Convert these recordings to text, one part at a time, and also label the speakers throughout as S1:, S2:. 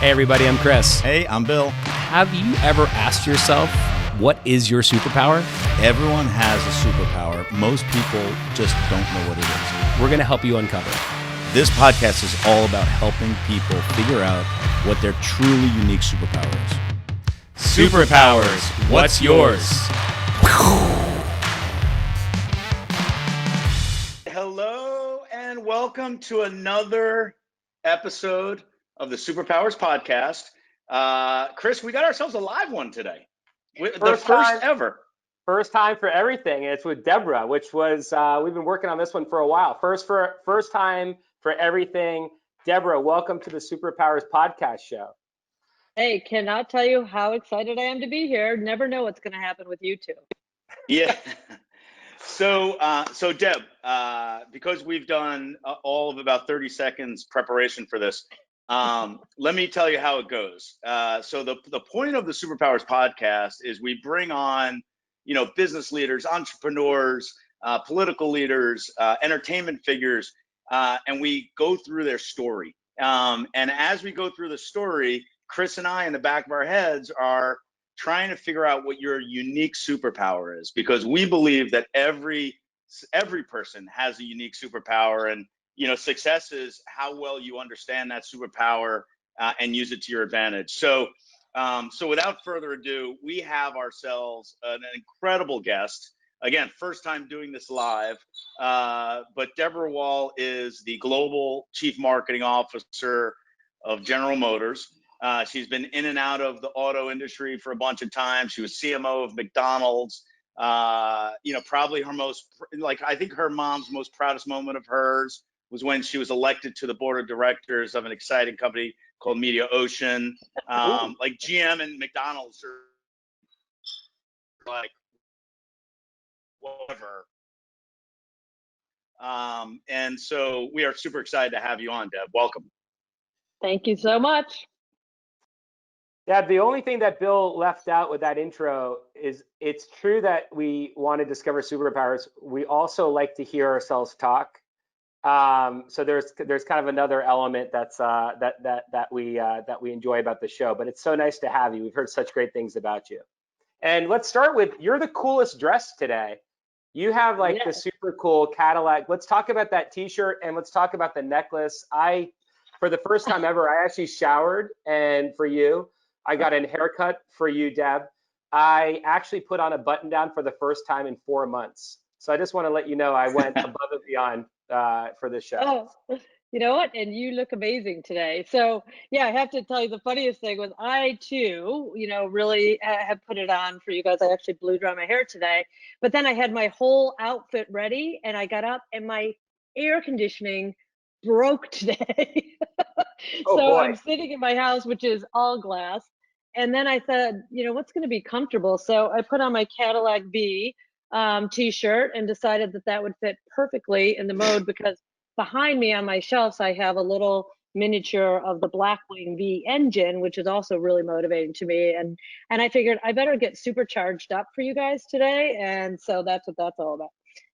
S1: Hey everybody, I'm Chris.
S2: Hey, I'm Bill.
S1: Have you ever asked yourself, what is your superpower?
S2: Everyone has a superpower. Most people just don't know what it is.
S1: We're going to help you uncover it.
S2: This podcast is all about helping people figure out what their truly unique superpower is.
S1: Superpowers, what's yours?
S3: Hello and welcome to another episode of the Superpowers podcast. Chris, we got ourselves a live one today. The first ever.
S4: First time for everything. It's with Deborah, which was, we've been working on this one for a while. First time for everything. Deborah, welcome to the Superpowers podcast show.
S5: Hey, cannot tell you how excited I am to be here. Never know what's going to happen with you two.
S3: Yeah. So Deb, because we've done all of about 30 seconds preparation for this, let me tell you how it goes. So the point of the Superpowers podcast is we bring on, business leaders, entrepreneurs, political leaders, entertainment figures, and we go through their story. And as we go through the story, Chris and I in the back of our heads are trying to figure out what your unique superpower is, because we believe that every person has a unique superpower, and success is how well you understand that superpower and use it to your advantage. So without further ado, we have ourselves an incredible guest. Again, first time doing this live, but Deborah Wahl is the Global Chief Marketing Officer of General Motors. She's been in and out of the auto industry for a bunch of times. She was CMO of McDonald's. Probably her I think her mom's most proudest moment of hers was when she was elected to the board of directors of an exciting company called Media Ocean. Like GM and McDonald's are like whatever. And so we are super excited to have you on, Deb. Welcome.
S5: Thank you so much.
S4: Yeah, the only thing that Bill left out with that intro is it's true that we want to discover superpowers. We also like to hear ourselves talk. So there's kind of another element that's that we enjoy about the show. But it's so nice to have you. We've heard such great things about you. And let's start with, you're the coolest dressed today. You have the super cool Cadillac. Let's talk about that T-shirt and let's talk about the necklace. For the first time ever, I actually showered, and for you, I got a haircut for you, Deb. I actually put on a button down for the first time in 4 months. So I just want to let you know I went above and beyond for this show.
S5: Oh, you know what? And you look amazing today. So yeah, I have to tell you, the funniest thing was I too, really have put it on for you guys. I actually blew dry my hair today, but then I had my whole outfit ready and I got up and my air conditioning broke today.
S4: Oh,
S5: So
S4: boy.
S5: I'm sitting in my house, which is all glass. And then I said, what's going to be comfortable? So I put on my Cadillac V T-shirt and decided that would fit perfectly in the mode, because behind me on my shelves, I have a little miniature of the Blackwing V engine, which is also really motivating to me. And I figured I better get supercharged up for you guys today. And so that's what that's all about.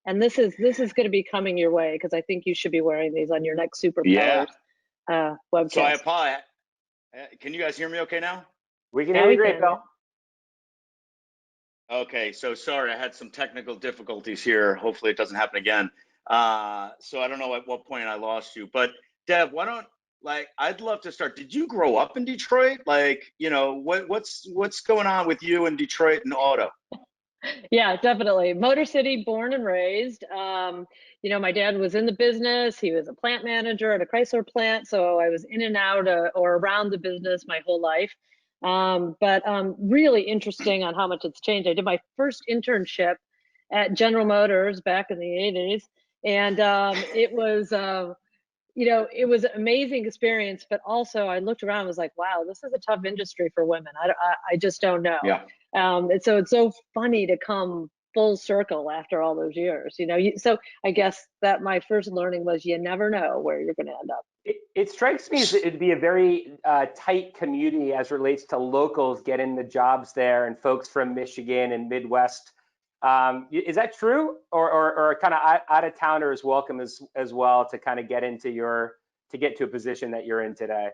S5: And this is going to be coming your way, because I think you should be wearing these on your next Superpowers webcast.
S3: So I apologize. Can you guys hear me okay now?
S4: We can hear you great, Bill.
S3: Okay, so sorry, I had some technical difficulties here. Hopefully it doesn't happen again. So I don't know at what point I lost you, but Deb, I'd love to start. Did you grow up in Detroit? What's going on with you in Detroit and auto?
S5: Yeah, definitely. Motor City, born and raised. My dad was in the business. He was a plant manager at a Chrysler plant. So I was in and out or around the business my whole life. But really interesting on how much it's changed. I did my first internship at General Motors back in the 80s. And it was, it was an amazing experience. But also I looked around and was like, wow, this is a tough industry for women. I just don't know.
S3: Yeah.
S5: And so it's so funny to come full circle after all those years, so I guess that my first learning was you never know where you're going to end up.
S4: It strikes me as it'd be a very tight community as relates to locals getting the jobs there and folks from Michigan and Midwest. Is that true, or kind of out of towners welcome as well to kind of get to a position that you're in today?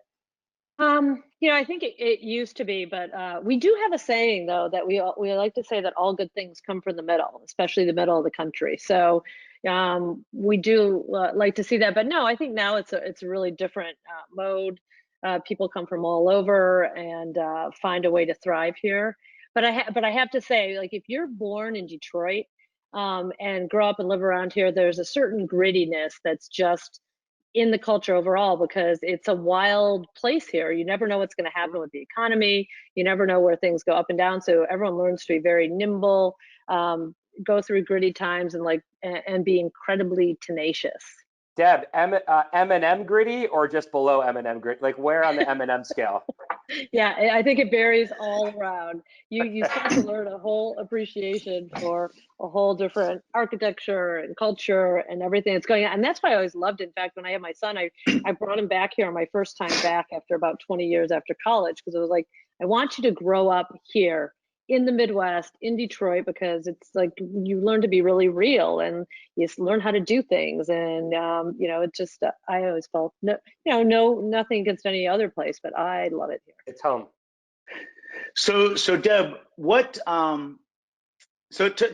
S5: I think it used to be, but we do have a saying though that we like to say that all good things come from the middle, especially the middle of the country. So we do like to see that, but no, I think now it's a really different mode. People come from all over and find a way to thrive here. But I have to say, like if you're born in Detroit and grow up and live around here, there's a certain grittiness that's just in the culture overall because it's a wild place here. You never know what's going to happen with the economy. You never know where things go up and down. So everyone learns to be very nimble, go through gritty times, and be incredibly tenacious.
S4: Deb, M&M gritty or just below M&M gritty? Like where on the M&M scale?
S5: Yeah, I think it varies all around. You start to learn a whole appreciation for a whole different architecture and culture and everything that's going on. And that's why I always loved it. In fact, when I had my son, I brought him back here on my first time back after about 20 years after college, because it was like, I want you to grow up here in the Midwest, in Detroit, because it's like you learn to be really real and you learn how to do things. And, it just, I always felt, nothing against any other place, but I love it here.
S4: It's home.
S3: So Deb,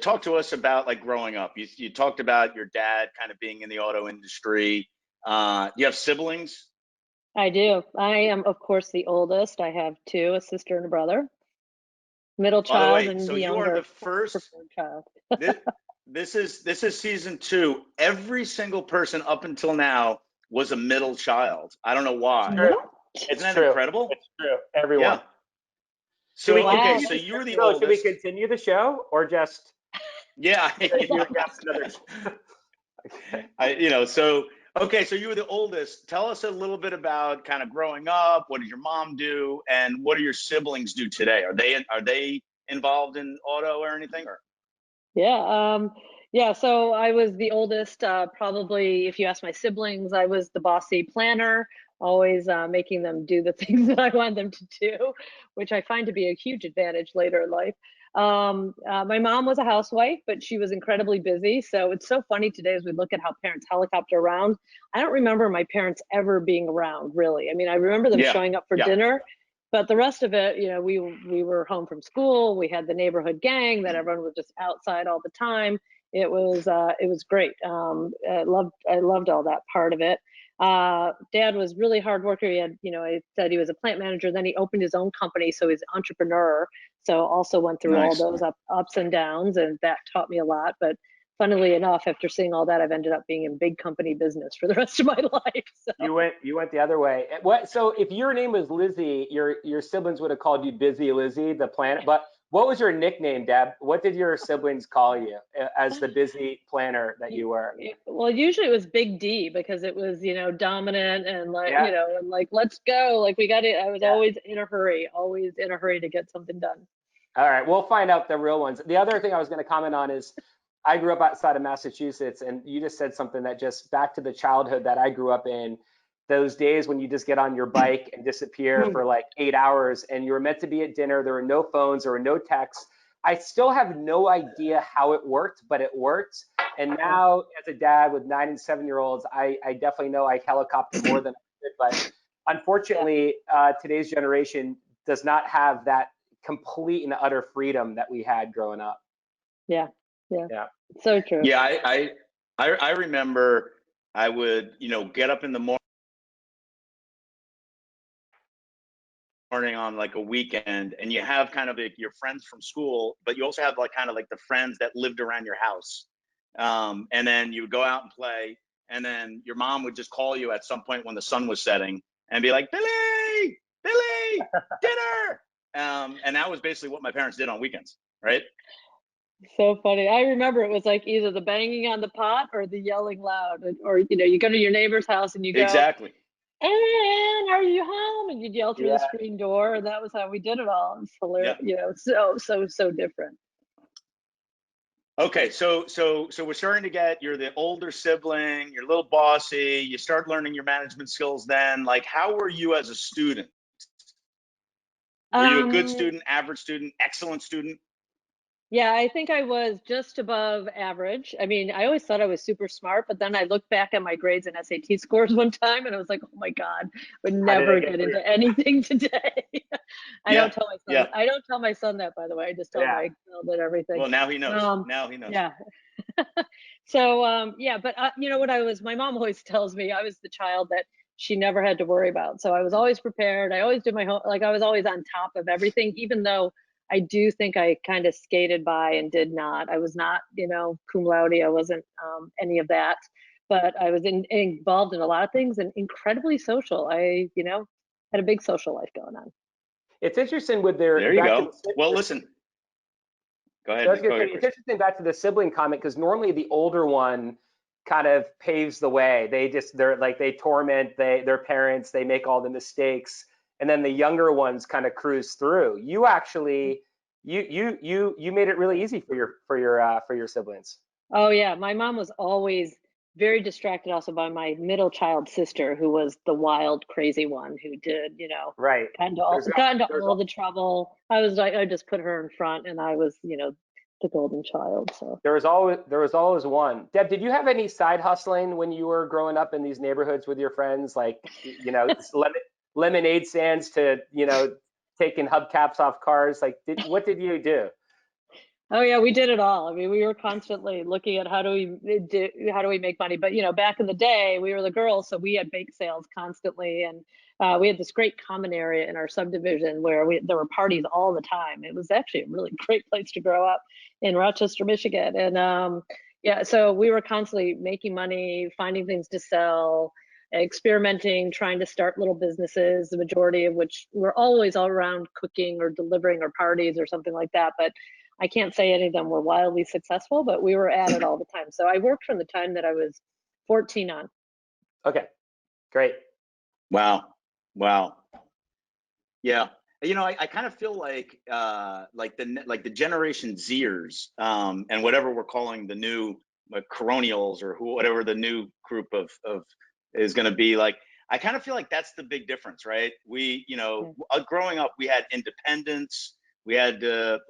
S3: talk to us about like growing up. You talked about your dad kind of being in the auto industry. You have siblings?
S5: I do. I am, of course, the oldest. I have two, a sister and a brother. Middle child. By the way, and
S3: so
S5: the
S3: you
S5: younger,
S3: are the first
S5: child.
S3: This is season 2. Every single person up until now was a middle child. I don't know why. Isn't that incredible?
S4: It's true. Everyone.
S3: Yeah. So so you were the oldest.
S4: Should we continue the show or just?
S3: Yeah.
S4: Another.
S3: So you were the oldest. Tell us a little bit about kind of growing up. What did your mom do, and what do your siblings do today? Are they involved in auto or anything? Or?
S5: Yeah. So I was the oldest. Probably, if you ask my siblings, I was the bossy planner, always making them do the things that I want them to do, which I find to be a huge advantage later in life. My mom was a housewife, but she was incredibly busy. So it's so funny today as we look at how parents helicopter around. I don't remember my parents ever being around, really. I mean, I remember them showing up for dinner, but the rest of it, we were home from school. We had the neighborhood gang that everyone was just outside all the time. It was great. I loved all that part of it. Dad was really hard worker. He had, I said he was a plant manager. Then he opened his own company, so he's an entrepreneur. So also went through all those ups and downs, and that taught me a lot. But funnily enough, after seeing all that, I've ended up being in big company business for the rest of my life. So.
S4: You went the other way. So if your name was Lizzie, your siblings would have called you Busy Lizzie, the planet. But what was your nickname, Deb? What did your siblings call you as the busy planner that you were?
S5: Well, usually it was Big D because it was, dominant and like let's go, like we got it. I was always in a hurry to get something done.
S4: All right, we'll find out the real ones. The other thing I was going to comment on is I grew up outside of Massachusetts, and you just said something that just back to the childhood that I grew up in. Those days when you just get on your bike and disappear for like 8 hours, and you were meant to be at dinner. There were no phones, there were no texts. I still have no idea how it worked, but it worked. And now, as a dad with 9 and 7-year-olds, I definitely know I helicopter more than I did. But unfortunately, today's generation does not have that complete and utter freedom that we had growing up.
S5: Yeah. So true.
S3: Yeah, I remember I would, get up in the morning on like a weekend, and you have kind of like your friends from school, but you also have like kind of like the friends that lived around your house. And then you would go out and play, and then your mom would just call you at some point when the sun was setting and be like, Billy, dinner. And that was basically what my parents did on weekends, right?
S5: So funny. I remember it was like either the banging on the pot or the yelling loud, or you go to your neighbor's house and you go,
S3: exactly.
S5: And are you home? And you'd yell through the screen door, and that was how we did it all. It's hilarious, so different.
S3: Okay, so we're starting to get, you're the older sibling, you're a little bossy, you start learning your management skills then. Like, how were you as a student? Were you a good student, average student, excellent student?
S5: Yeah, I think I was just above average. I mean, I always thought I was super smart, but then I looked back at my grades and SAT scores one time and I was like, oh my God, would
S4: How did I
S5: never
S4: get
S5: get
S4: here?
S5: into anything today.
S3: Yeah, yeah.
S5: I don't tell my son that, by the way. I just tell
S4: Yeah.
S5: my girl that everything.
S3: Well, now he knows.
S5: Um,
S3: Now he knows.
S5: yeah. So, yeah, but you know what my mom always tells me I was the child that she never had to worry about. So I was always prepared. I always did my home, like I was always on top of everything, even though I do think I kind of skated by and did not. I was not, cum laude. I wasn't any of that, but I was involved in a lot of things and incredibly social. Had a big social life going on.
S4: It's interesting with
S3: There you go. Well, listen. Go ahead.
S4: I was gonna
S3: Go
S4: say,
S3: ahead,
S4: it's
S3: Chris.
S4: interesting back to the sibling comment because normally the older one kind of paves the way. They torment their parents, they make all the mistakes, and then the younger ones kind of cruise through. You actually you made it really easy for your siblings.
S5: Oh yeah, my mom was always very distracted also by my middle child sister, who was the wild, crazy one who did,
S4: Right.
S5: got into
S4: There's
S5: all the trouble. I was like, I just put her in front, and I was, the golden child. So
S4: there was always one. Deb, did you have any side hustling when you were growing up in these neighborhoods with your friends, like lemonade stands to taking hubcaps off cars? Like, what did you do?
S5: oh yeah, we did it all. I mean, we were constantly looking at how do we make money. But back in the day, we were the girls, so we had bake sales constantly, and we had this great common area in our subdivision where there were parties all the time. It was actually a really great place to grow up in Rochester, Michigan, and yeah, so we were constantly making money, finding things to sell, experimenting, trying to start little businesses. The majority of which were always all around cooking or delivering or parties or something like that, but I can't say any of them were wildly successful, but we were at it all the time. So I worked from the time that I was 14 on.
S4: Okay, great.
S3: Wow. Wow. Yeah. I kind of feel like the Generation Zers, and whatever we're calling the new Coronials or whatever the new group of is going to be like. I kind of feel like that's the big difference, right? We, growing up, we had independence. We had to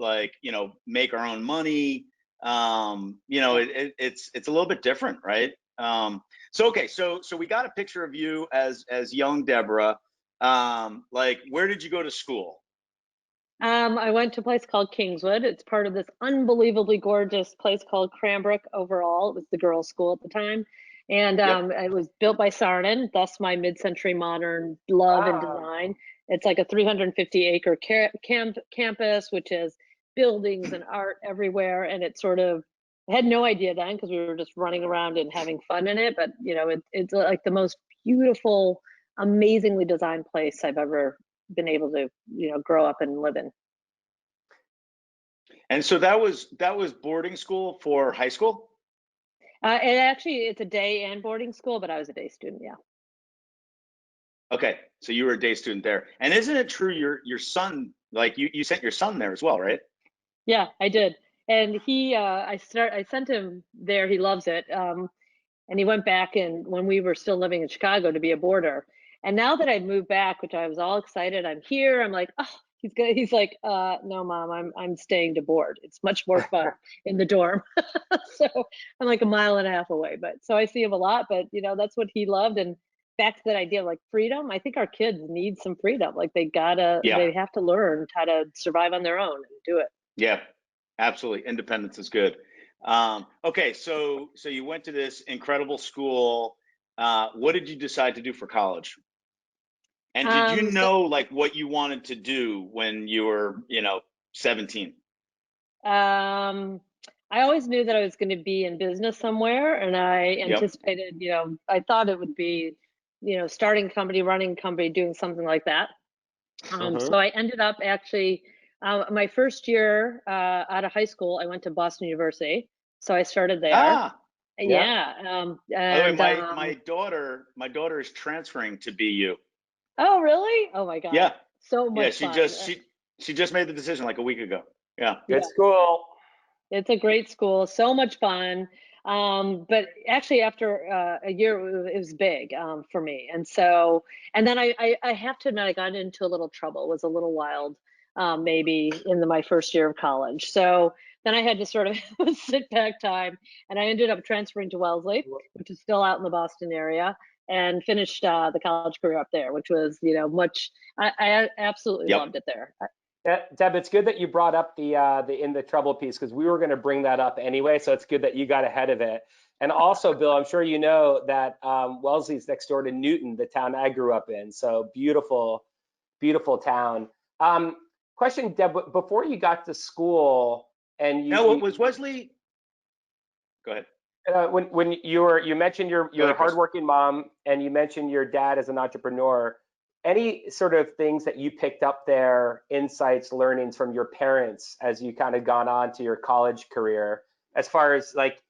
S3: make our own money. It's a little bit different, right? So we got a picture of you as young Deborah. Where did you go to school?
S5: I went to a place called Kingswood. It's part of this unbelievably gorgeous place called Cranbrook overall. It was the girls' school at the time. And it was built by Sarnen, thus my mid-century modern love and design. It's like a 350-acre campus, which is buildings and art everywhere. And I had no idea then because we were just running around and having fun in it. But, it's like the most beautiful, amazingly designed place I've ever been able to, grow up and live in.
S3: And so that was boarding school for high school?
S5: It's a day and boarding school, but I was a day student, yeah.
S3: Okay, so you were a day student there. And isn't it true your son, like you sent your son there as well, right?
S5: Yeah, I did. And I sent him there. He loves it. And he went back when we were still living in Chicago to be a boarder. And now that I've moved back, which I was all excited, I'm here. I'm like, oh, he's good. He's like, no, Mom, I'm staying to board. It's much more fun in the dorm. So I'm like a mile and a half away. But so I see him a lot. But that's what he loved. And back to that idea of like freedom. I think our kids need some freedom. Like they have to learn how to survive on their own and do it.
S3: Yeah, absolutely. Independence is good. Okay, so you went to this incredible school. What did you decide to do for college? And did you know like what you wanted to do when you were, 17?
S5: I always knew that I was going to be in business somewhere, and I anticipated, I thought it would be, starting a company, running a company, doing something like that. So I ended up actually, my first year out of high school, I went to Boston University. So I started there.
S3: Ah,
S5: yeah.
S3: by the way, my daughter is transferring to BU.
S5: Oh, really? Oh my God.
S3: Yeah.
S5: So much
S3: Yeah,
S5: fun.
S3: she just made the decision like a week ago. Yeah.
S4: Good school.
S5: It's a great school, so much fun. But actually, after a year, it was big for me. And then I have to admit, I got into a little trouble. It was a little wild. maybe in my first year of college. So then I had to sort of sit back time, and I ended up transferring to Wellesley, which is still out in the Boston area, and finished the college career up there, which was, I absolutely loved it there.
S4: Deb, it's good that you brought up the in the trouble piece, because we were going to bring that up anyway. So it's good that you got ahead of it. And also, Bill, I'm sure you know that Wellesley's next door to Newton, the town I grew up in. So beautiful, beautiful town. Question, Deb, before you got to school, and
S3: was Wesley? Go ahead.
S4: When you mentioned your hardworking mom, and you mentioned your dad as an entrepreneur. Any sort of things that you picked up there, insights, learnings from your parents as you kind of gone on to your college career, as far as like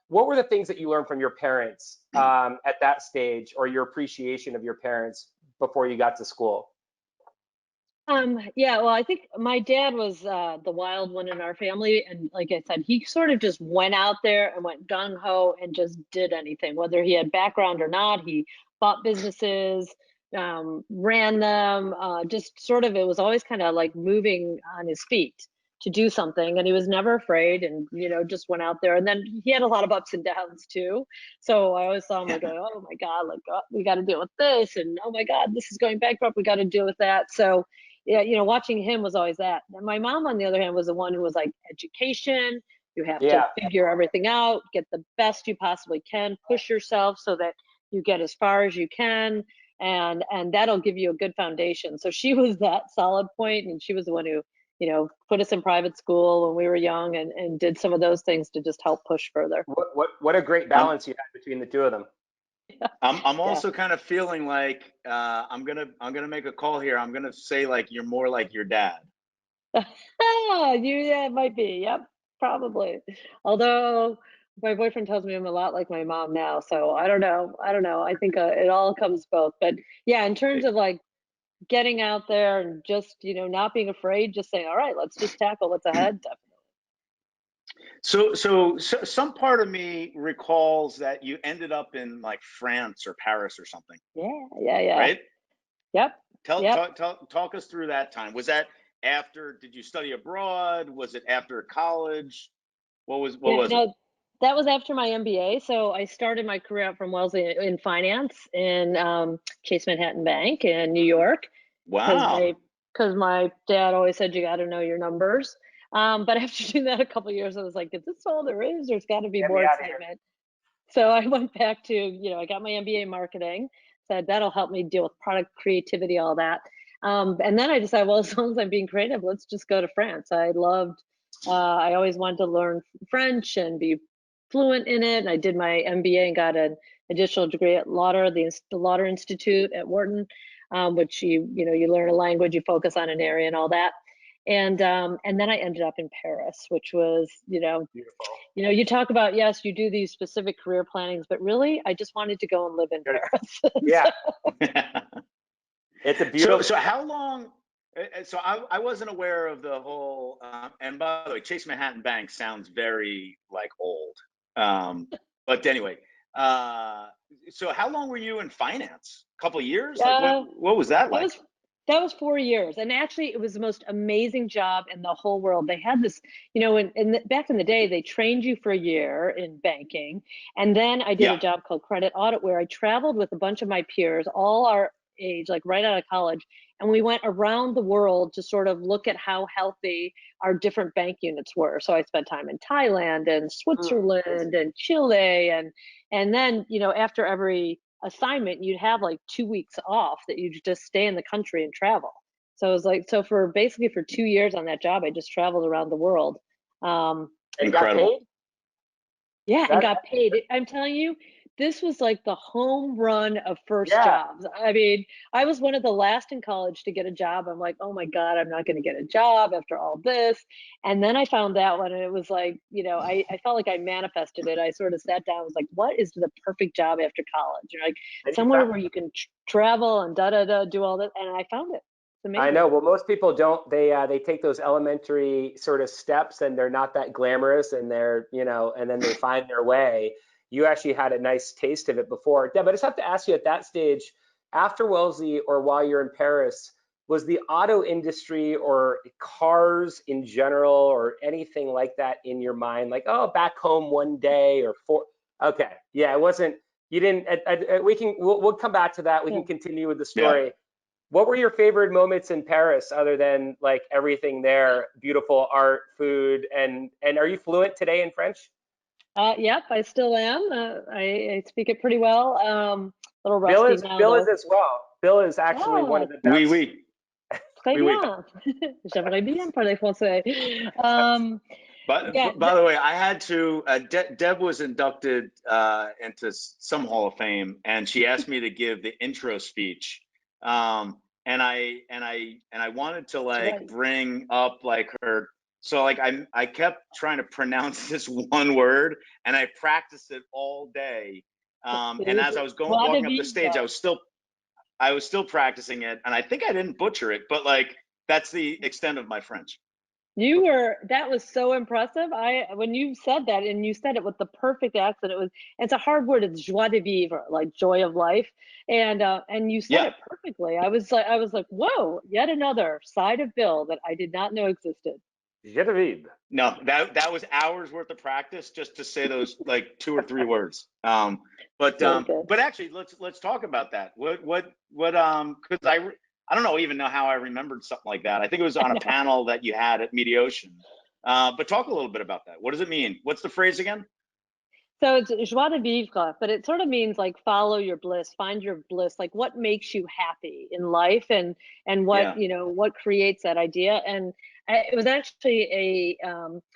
S4: what were the things that you learned from your parents at that stage, or your appreciation of your parents before you got to school?
S5: Yeah, well, I think my dad was the wild one in our family. And like I said, he sort of just went out there and went gung ho and just did anything, whether he had background or not. He bought businesses, ran them, just sort of, it was always kind of like moving on his feet to do something. And he was never afraid, and, just went out there. And then he had a lot of ups and downs too. So I always saw him like, oh my God, like, we got to deal with this. And oh my God, this is going bankrupt. We got to deal with that. So yeah, watching him was always that. And my mom, on the other hand, was the one who was like, education, you have to figure everything out, get the best you possibly can, push yourself so that you get as far as you can, and that'll give you a good foundation. So she was that solid point, and she was the one who, put us in private school when we were young, and did some of those things to just help push further.
S4: What a great balance you had between the two of them.
S3: I'm also kind of feeling like I'm gonna make a call here. I'm gonna say like you're more like your dad.
S5: Yeah, it might be. Yep, probably. Although my boyfriend tells me I'm a lot like my mom now, so I don't know. I think it all comes both. But yeah, in terms of like getting out there and just not being afraid, just saying, all right, let's just tackle what's ahead. Definitely.
S3: So some part of me recalls that you ended up in like France or Paris or something.
S5: Yeah.
S3: Right?
S5: Yep.
S3: Talk us through that time. Was that after? Did you study abroad? Was it after college? What was it?
S5: That was after my MBA. So I started my career out from Wellesley in finance in Chase Manhattan Bank in New York.
S3: Wow.
S5: Because my dad always said you got to know your numbers. But after doing that a couple of years, I was like, is this all there is? There's got to be more excitement. So I went back to, I got my MBA in marketing. Said that'll help me deal with product creativity, all that. And then I decided, well, as long as I'm being creative, let's just go to France. I always wanted to learn French and be fluent in it. And I did my MBA and got an additional degree at Lauder, the Lauder Institute at Wharton, which you learn a language, you focus on an area and all that. And then I ended up in Paris, which was,
S4: Beautiful.
S5: You talk about, yes, you do these specific career plannings, but really, I just wanted to go and live in Paris.
S4: Yeah. It's a beautiful.
S3: So how long? So I wasn't aware of the whole. And by the way, Chase Manhattan Bank sounds very like old. But anyway, so how long were you in finance? A couple of years? Like what was that like?
S5: That was 4 years. And actually, it was the most amazing job in the whole world. They had this, back in the day, they trained you for a year in banking. And then I did a job called credit audit, where I traveled with a bunch of my peers, all our age, like right out of college. And we went around the world to sort of look at how healthy our different bank units were. So I spent time in Thailand and Switzerland and Chile. And then, after every assignment, you'd have like 2 weeks off that you just stay in the country and travel. So it was like, for 2 years on that job, I just traveled around the world.
S3: Incredible.
S5: And got paid. I'm telling you, this was like the home run of first jobs. I mean, I was one of the last in college to get a job. I'm like, oh my God, I'm not going to get a job after all this. And then I found that one, and it was like, I felt like I manifested it. I sort of sat down, was like, what is the perfect job after college? Like somewhere where you can travel and do all that. And I found it. It's amazing.
S4: I know. Well, most people don't. They take those elementary sort of steps, and they're not that glamorous, and they're, and then they find their way. You actually had a nice taste of it before. Deb, I just have to ask you, at that stage, after Wellesley or while you're in Paris, was the auto industry or cars in general or anything like that in your mind? Like, oh, back home one day or four. Okay, yeah, it wasn't. You didn't. We'll come back to that. We can continue with the story.
S3: Yeah.
S4: What were your favorite moments in Paris, other than like everything there, beautiful art, food, and are you fluent today in French?
S5: Yep, I still am. I speak it pretty well. A little
S4: Bill
S5: rusty
S4: is
S5: now
S4: Bill is
S5: though.
S4: as well. Bill is actually one
S5: Ah,
S4: of the
S3: Oui,
S4: best.
S3: oui.
S5: très
S3: Oui, oui.
S5: bien. J'aimerais bien parler français. Um, yeah,
S3: But by the way, I had to. Deb was inducted into some Hall of Fame, and she asked me to give the intro speech. And I wanted to like
S5: right.
S3: bring up like her. So like I kept trying to pronounce this one word, and I practiced it all day.
S5: It
S3: And
S5: was
S3: as I was
S5: joie de
S3: walking up the stage,
S5: vivre.
S3: I was still practicing it, and I think I didn't butcher it, but like that's the extent of my French.
S5: That was so impressive. When you said that and you said it with the perfect accent, it's a hard word. It's joie de vivre, like joy of life. And you said
S3: Yeah.
S5: it perfectly. I was like, whoa, yet another side of Bill that I did not know existed.
S4: Genevieve.
S3: No, that was hours worth of practice just to say those like two or three words.
S5: So good.
S3: But actually, let's talk about that. Because I don't know even know how I remembered something like that. I think it was
S5: I
S3: on a
S5: know.
S3: panel that you had at Mediation. But talk a little bit about that. What does it mean? What's the phrase again?
S5: So it's joie de vivre, but it sort of means like follow your bliss, find your bliss, like what makes you happy in life and what,
S3: Yeah.
S5: what creates that idea. And it was actually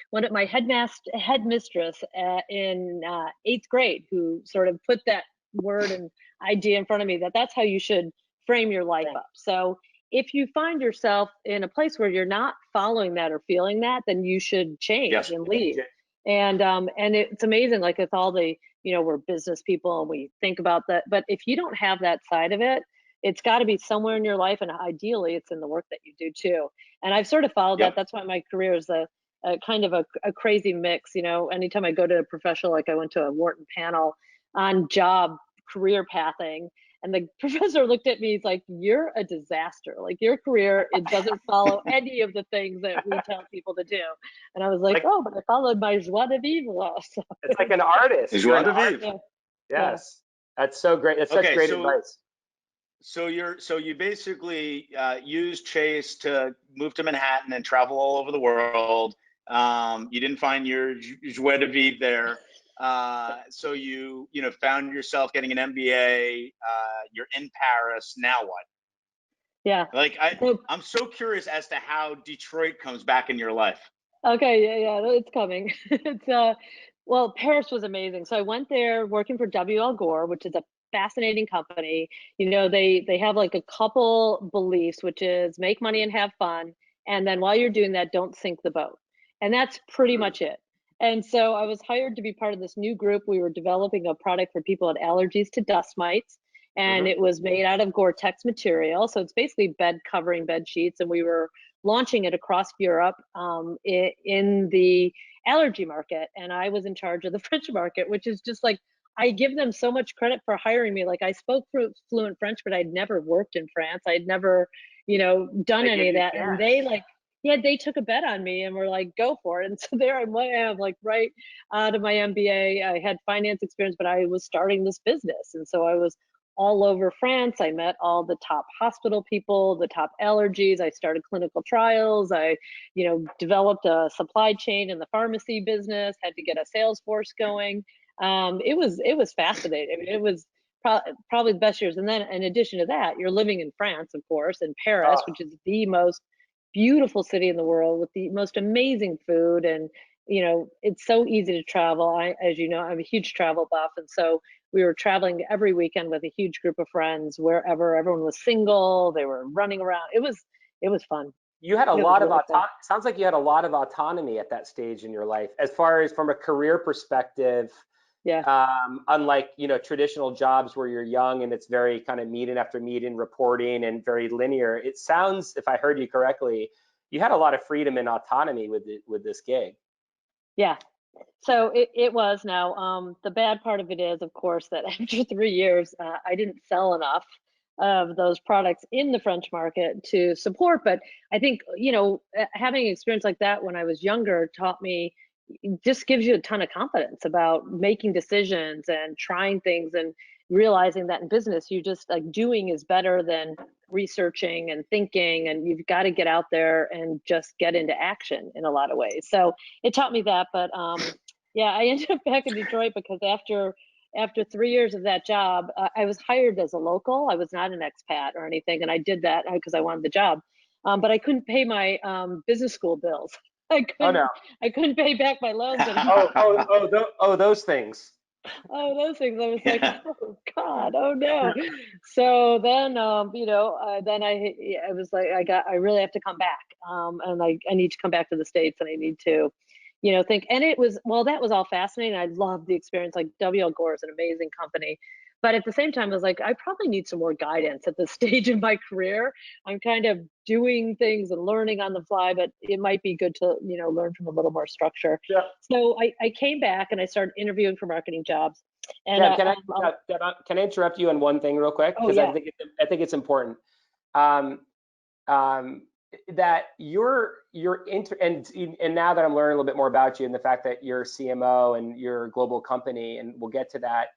S5: one of my headmistress in 8th grade who sort of put that word and idea in front of me that's how you should frame your life up. So if you find yourself in a place where you're not following that or feeling that, then you should change
S3: Yes.
S5: and leave. And it's amazing, like with all the, we're business people and we think about that, but if you don't have that side of it, it's got to be somewhere in your life, and ideally it's in the work that you do too. And I've sort of followed that.
S3: Yep.
S5: That's why my career is a kind of a crazy mix. Anytime I go to a professional, like I went to a Wharton panel on job career pathing, and the professor looked at me, he's like, you're a disaster. Like your career, it doesn't follow any of the things that we tell people to do. And I was like,
S4: Like,
S5: oh, but I followed my joie de vivre. So
S4: it's like an artist. You're
S3: Joie
S4: an
S3: de
S4: artist.
S3: vivre.
S5: yeah.
S4: Yes. That's so great. That's such
S3: Okay,
S4: great advice.
S3: so you basically used Chase to move to Manhattan and travel all over the world. You didn't find your joie de vivre there. So you found yourself getting an MBA. You're in Paris. Now what?
S5: Yeah.
S3: Like
S5: So,
S3: I'm so curious as to how Detroit comes back in your life.
S5: okay, yeah, it's coming. It's well, Paris was amazing. So I went there working for W. L. Gore, which is a fascinating company. They have like a couple beliefs, which is make money and have fun, and then while you're doing that, don't sink the boat. And that's pretty much it. And so I was hired to be part of this new group. We were developing a product for people with allergies to dust mites, and it was made out of Gore-Tex material. So it's basically bed covering, bed sheets, and we were launching it across Europe in the allergy market. And I was in charge of the French market, which is just like, I give them so much credit for hiring me. Like I spoke fluent French, but I'd never worked in France. I'd never, done
S4: They
S5: any
S4: give
S5: of
S4: you a
S5: that. And
S4: chance.
S5: they took a bet on me and were like, go for it. And so there I am, like right out of my MBA. I had finance experience, but I was starting this business. And so I was all over France. I met all the top hospital people, the top allergies. I started clinical trials. I, developed a supply chain in the pharmacy business, had to get a sales force going. It was fascinating. I mean, it was probably the best years. And then in addition to that, you're living in France, of course, in Paris,
S4: Oh,
S5: which is the most beautiful city in the world with the most amazing food. And, it's so easy to travel. As you know, I'm a huge travel buff. And so we were traveling every weekend with a huge group of friends wherever. Everyone was single. They were running around. It was fun.
S4: you had a
S5: It was
S4: lot of
S5: really fun.
S4: sounds like you had a lot of autonomy at that stage in your life, as far as from a career perspective.
S5: Yeah.
S4: Unlike traditional jobs where you're young and it's very kind of meeting after meeting reporting and very linear. It sounds, if I heard you correctly, you had a lot of freedom and autonomy with this gig.
S5: Yeah. So it was. Now, the bad part of it is, of course, that after 3 years, I didn't sell enough. of those products in the French market to support. But I think, having experience like that when I was younger taught me, just gives you a ton of confidence about making decisions and trying things, and realizing that in business, you just like doing is better than researching and thinking, and you've got to get out there and just get into action in a lot of ways. So it taught me that. But yeah, I ended up back in Detroit because after 3 years of that job, I was hired as a local. I was not an expat or anything, and I did that because I wanted the job. But I couldn't pay my business school bills. I
S4: Oh
S5: couldn't.
S4: no.
S5: I couldn't pay back my loans anymore.
S4: Those things.
S5: Oh, those things. I was like, oh God, oh no. So then, then I was like, I really have to come back, and I need to come back to the States, and I need to, think. And it was, well, that was all fascinating. I loved the experience. Like W.L. Gore is an amazing company, but at the same time, I was like, I probably need some more guidance at this stage in my career. I'm kind of doing things and learning on the fly, but it might be good to, learn from a little more structure.
S4: Yeah.
S5: So I came back and I started interviewing for marketing jobs. And
S4: Yeah, can I interrupt you on one thing real quick?
S5: Oh,
S4: Because
S5: yeah.
S4: I think it's important. That and now that I'm learning a little bit more about you and the fact that you're CMO and you're a global company, and we'll get to that.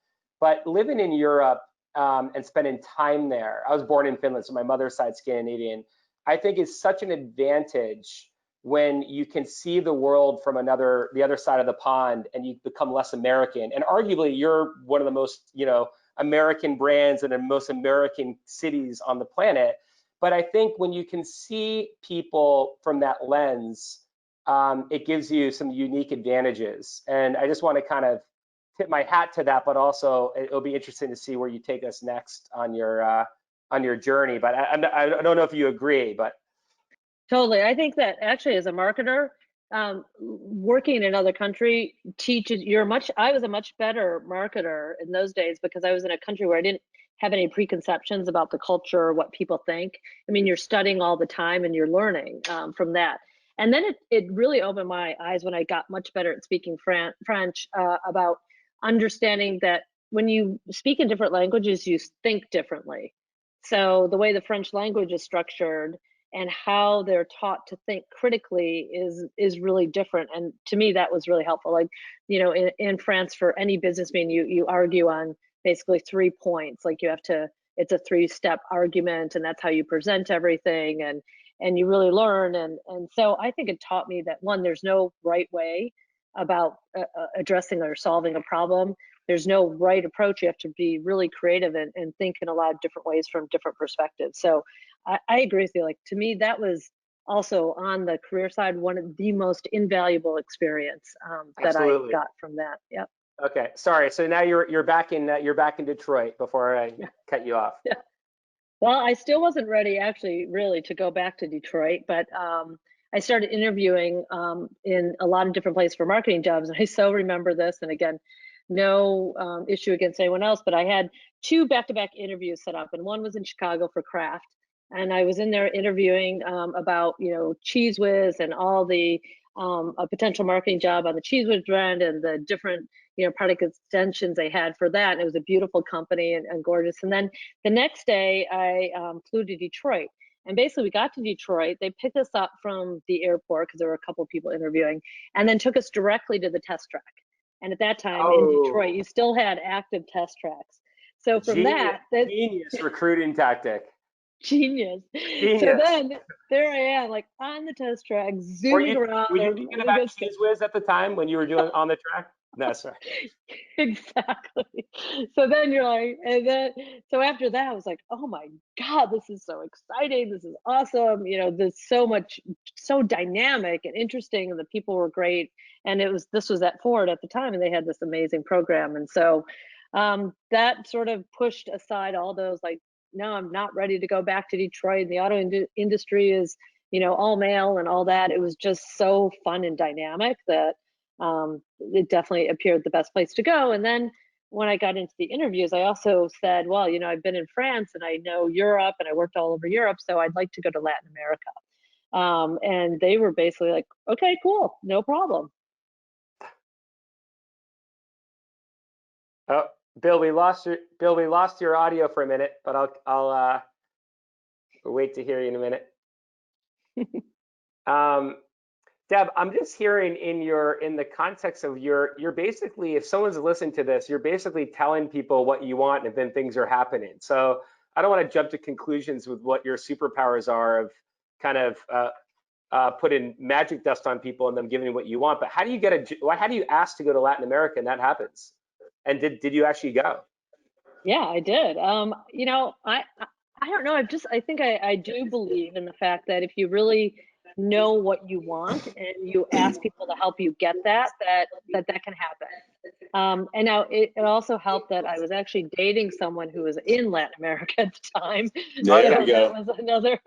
S4: But living in Europe and spending time there, I was born in Finland, so my mother's side's Scandinavian. I think is such an advantage when you can see the world from the other side of the pond, and you become less American. And arguably, you're one of the most, American brands and the most American cities on the planet. But I think when you can see people from that lens, it gives you some unique advantages. And I just want to kind of tip my hat to that, but also it'll be interesting to see where you take us next on your journey. But I don't know if you agree, but.
S5: Totally. I think that actually as a marketer, working in another country teaches I was a much better marketer in those days because I was in a country where I didn't have any preconceptions about the culture or what people think. I mean, you're studying all the time and you're learning from that. And then it really opened my eyes when I got much better at speaking French about understanding that when you speak in different languages, you think differently. So the way the French language is structured and how they're taught to think critically is really different. And to me, that was really helpful. Like, in France, for any business meeting, you argue on basically 3 points. Like it's a 3-step argument, and that's how you present everything, and you really learn. And so I think it taught me that, one, there's no right way about addressing or solving a problem. There's no right approach. You have to be really creative and think in a lot of different ways from different perspectives. So I agree with you. Like, to me, that was also on the career side, one of the most invaluable experience that I got from that. Yep.
S4: Okay, sorry. So now you're back in Detroit before I cut you off.
S5: Yeah. Well, I still wasn't ready, actually, really, to go back to Detroit, but I started interviewing in a lot of different places for marketing jobs. And I so remember this. And again, no issue against anyone else, but I had 2 back-to-back interviews set up, and one was in Chicago for Kraft. And I was in there interviewing about, Cheese Whiz and all the a potential marketing job on the Cheese Whiz brand and the different, product extensions they had for that. And it was a beautiful company and gorgeous. And then the next day I flew to Detroit. And basically we got to Detroit, they picked us up from the airport because there were a couple of people interviewing, and then took us directly to the test track. And at that time in Detroit, you still had active test tracks. So from
S4: genius recruiting tactic.
S5: Genius. So then there I am, like on the test track, zooming around.
S4: Were you thinking about Cheese Whiz at the time when you were doing on the track? No, sorry.
S5: Exactly. So then you're like, so after that, I was like, oh my God, this is so exciting. This is awesome. There's so dynamic and interesting, and the people were great. And this was at Ford at the time, and they had this amazing program. And so that sort of pushed aside all those, like, no, I'm not ready to go back to Detroit. And the auto industry is, all male and all that. It was just so fun and dynamic that it definitely appeared the best place to go. And then when I got into the interviews, I also said, well, I've been in France and I know Europe and I worked all over Europe, so I'd like to go to Latin America. And they were basically like, okay, cool, no problem.
S4: Oh, Bill, we lost your audio for a minute, but I'll wait to hear you in a minute. Deb, I'm just hearing in the context of you're basically, if someone's listening to this, you're basically telling people what you want and then things are happening. So I don't want to jump to conclusions with what your superpowers are of kind of putting magic dust on people and them giving you what you want. But how do you ask to go to Latin America and that happens? And did you actually go?
S5: Yeah, I did. You know, I don't know. I think I do believe in the fact that if you really know what you want and you ask people to help you get that can happen. And now it also helped that I was actually dating someone who was in Latin America at the time.
S3: There we go.
S5: That was another.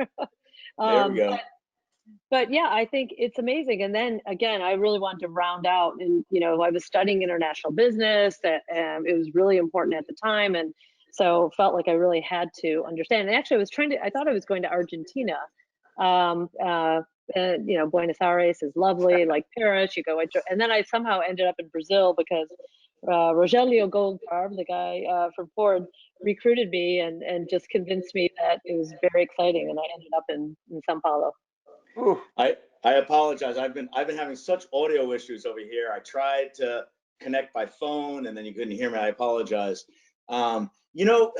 S3: There we go.
S5: But yeah, I think it's amazing. And then again, I really wanted to round out, and you know, I was studying international business. That it was really important at the time, and so felt like I really had to understand. And actually, I thought I was going to Argentina. You know, Buenos Aires is lovely, like Paris. You go, and then I somehow ended up in Brazil because Rogelio Goldfarb, the guy from Ford, recruited me and just convinced me that it was very exciting, and I ended up in São Paulo.
S4: Ooh.
S3: I apologize. I've been having such audio issues over here. I tried to connect by phone and then you couldn't hear me. I apologize. You know,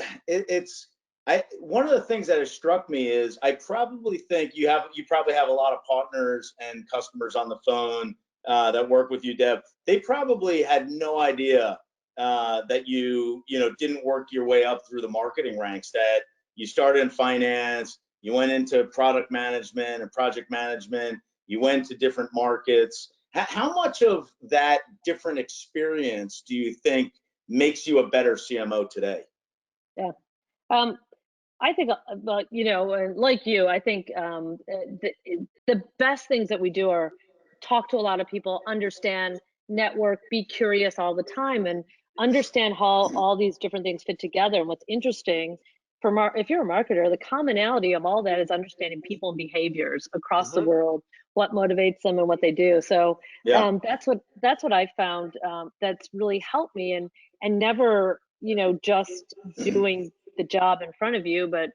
S3: one of the things that has struck me is I probably think you probably have a lot of partners and customers on the phone that work with you, Deb. They probably had no idea that you didn't work your way up through the marketing ranks, that you started in finance, you went into product management and project management, you went to different markets. How much of that different experience do you think makes you a better CMO today?
S5: Yeah. I think, you know, like you, I think the best things that we do are talk to a lot of people, understand, network, be curious all the time, and understand how all these different things fit together. And what's interesting, if you're a marketer, the commonality of all that is understanding people and behaviors across the world, what motivates them and what they do. So that's what I found that's really helped me, and never, you know, just doing the job in front of you, but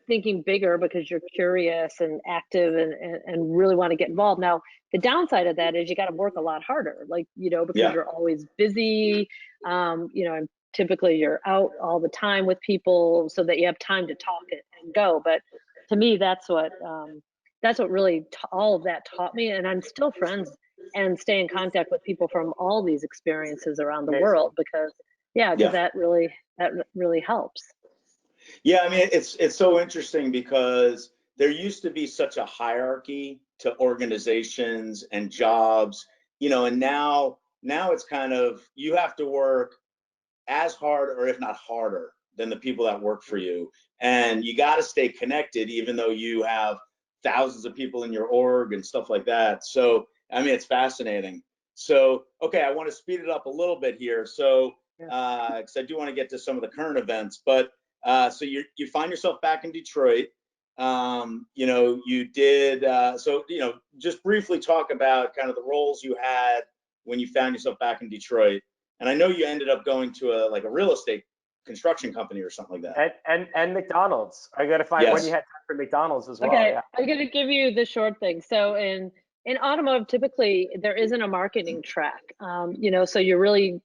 S5: thinking bigger because you're curious and active and really want to get involved. Now, the downside of that is you got to work a lot harder, like, you know, because you're always busy, you know, and typically you're out all the time with people so that you have time to talk and go. But to me, that's what really all of that taught me. And I'm still friends and stay in contact with people from all these experiences around the world because that really helps.
S3: Yeah, I mean, it's so interesting because there used to be such a hierarchy to organizations and jobs, you know, and now it's kind of, you have to work as hard or if not harder than the people that work for you. And you got to stay connected, even though you have thousands of people in your org and stuff like that. So, I mean, it's fascinating. So, okay, I want to speed it up a little bit here. So, because I do want to get to some of the current events, but so you find yourself back in Detroit. You know, you did, so, you know, just briefly talk about kind of the roles you had when you found yourself back in Detroit. And I know you ended up going to a real estate construction company or something like that.
S4: And McDonald's. I got to find when you had time for McDonald's as well.
S5: Okay,
S4: yeah.
S5: I'm going to give you the short thing. So in automotive, typically there isn't a marketing track. You know, so you're a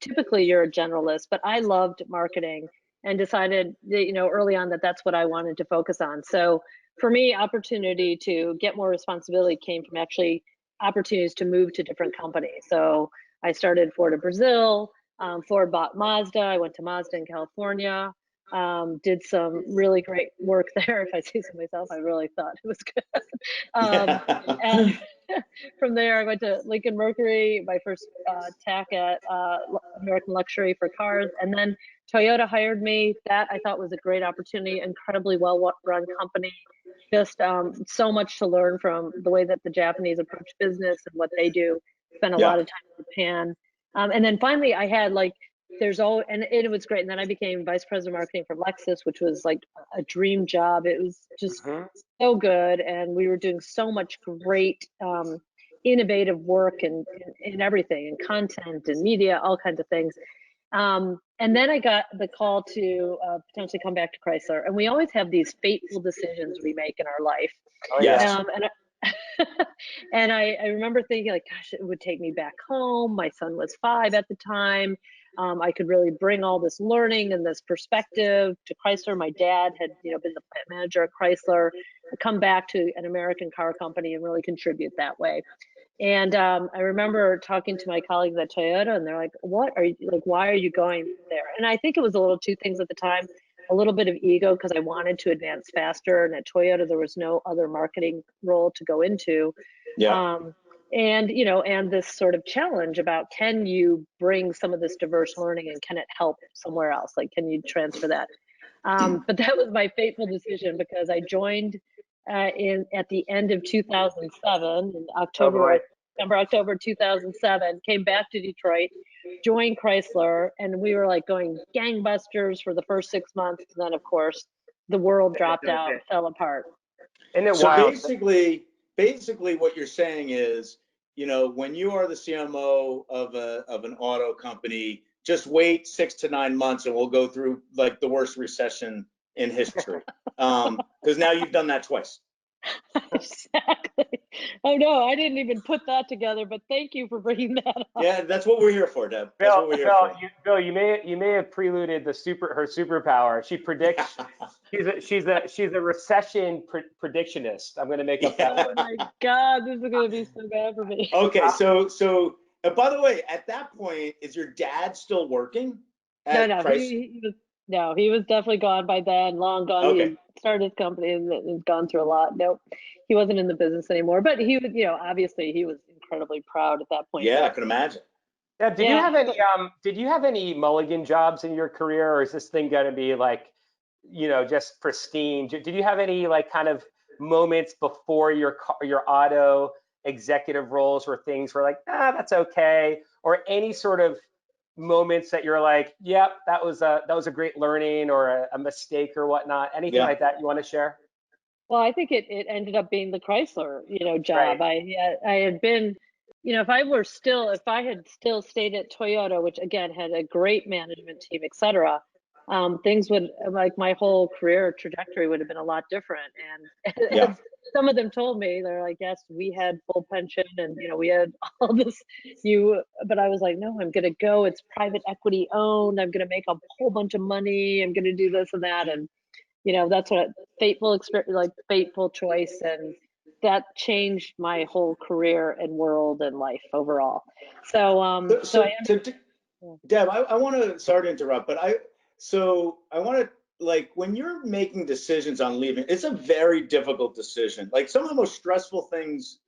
S5: generalist, but I loved marketing and decided that, you know, early on that's what I wanted to focus on. So for me, opportunity to get more responsibility came from actually opportunities to move to different companies. So I started Ford of Brazil. Ford bought Mazda. I went to Mazda in California. Did some really great work there. If I say so myself, I really thought it was good. And from there, I went to Lincoln Mercury, my first tack at American Luxury for cars. And then Toyota hired me. That I thought was a great opportunity, incredibly well-run company. Just so much to learn from the way that the Japanese approach business and what they do. Spent a lot of time in Japan. And then finally, I had and it was great. And then I became vice president of marketing for Lexus, which was like a dream job. It was just so good. And we were doing so much great, innovative work and everything, and content and media, all kinds of things. And then I got the call to potentially come back to Chrysler. And we always have these fateful decisions we make in our life.
S4: Oh, yeah.
S5: And I remember thinking, like, gosh, it would take me back home. My son was 5 at the time. I could really bring all this learning and this perspective to Chrysler. My dad had, been the plant manager at Chrysler, come back to an American car company and really contribute that way. And I remember talking to my colleagues at Toyota, and they're like, "What are you like? Why are you going there?" And I think it was a little two things at the time: a little bit of ego because I wanted to advance faster, and at Toyota there was no other marketing role to go into.
S3: Yeah.
S5: And this sort of challenge about, can you bring some of this diverse learning and can it help somewhere else? Like, can you transfer that? But that was my fateful decision because I joined at the end of 2007, in October 2007, came back to Detroit, joined Chrysler, and we were like going gangbusters for the first 6 months. And then, of course, the world dropped out, fell apart.
S4: Isn't it
S3: So
S4: wild?
S3: basically what you're saying is, when you are the CMO of an auto company, just wait 6 to 9 months and we'll go through like the worst recession in history. Because now you've done that twice.
S5: Exactly. Oh no, I didn't even put that together, but thank you for bringing that up.
S3: Yeah, that's what we're here for, Deb. That's what we're here for.
S4: Bill, you may have preluded her superpower. She predicts. she's a recession predictionist. I'm going to make up that
S5: Oh
S4: word.
S5: my God, this is going to be so bad for me.
S3: Okay, so by the way, at that point, is your dad still working at
S5: No, he was definitely gone by then, long gone.
S3: Okay.
S5: He had started his company and gone through a lot. Nope, he wasn't in the business anymore. But he was, obviously he was incredibly proud at that point.
S3: Yeah, I can imagine.
S4: Yeah, did you have any Mulligan jobs in your career, or is this thing going to be like, just pristine? Did you have any like kind of moments before your auto executive roles where things were like, that's okay, or any sort of moments that you're like, yep, that was a great learning or a mistake or whatnot? Anything like that you want to share?
S5: Well, I think it ended up being the Chrysler, job.
S4: Right.
S5: I had been, if I had still stayed at Toyota, which again had a great management team, et cetera, things would, like, my whole career trajectory would have been a lot different. And as some of them told me, they're like, yes, we had full pension and, we had all this, but I was like, no, I'm going to go. It's private equity owned. I'm going to make a whole bunch of money. I'm going to do this and that. And, that's what fateful experience, like fateful choice. And that changed my whole career and world and life overall. So,
S3: Deb, I want to, sorry to interrupt, but I want to, like, when you're making decisions on leaving, it's a very difficult decision. Like, some of the most stressful things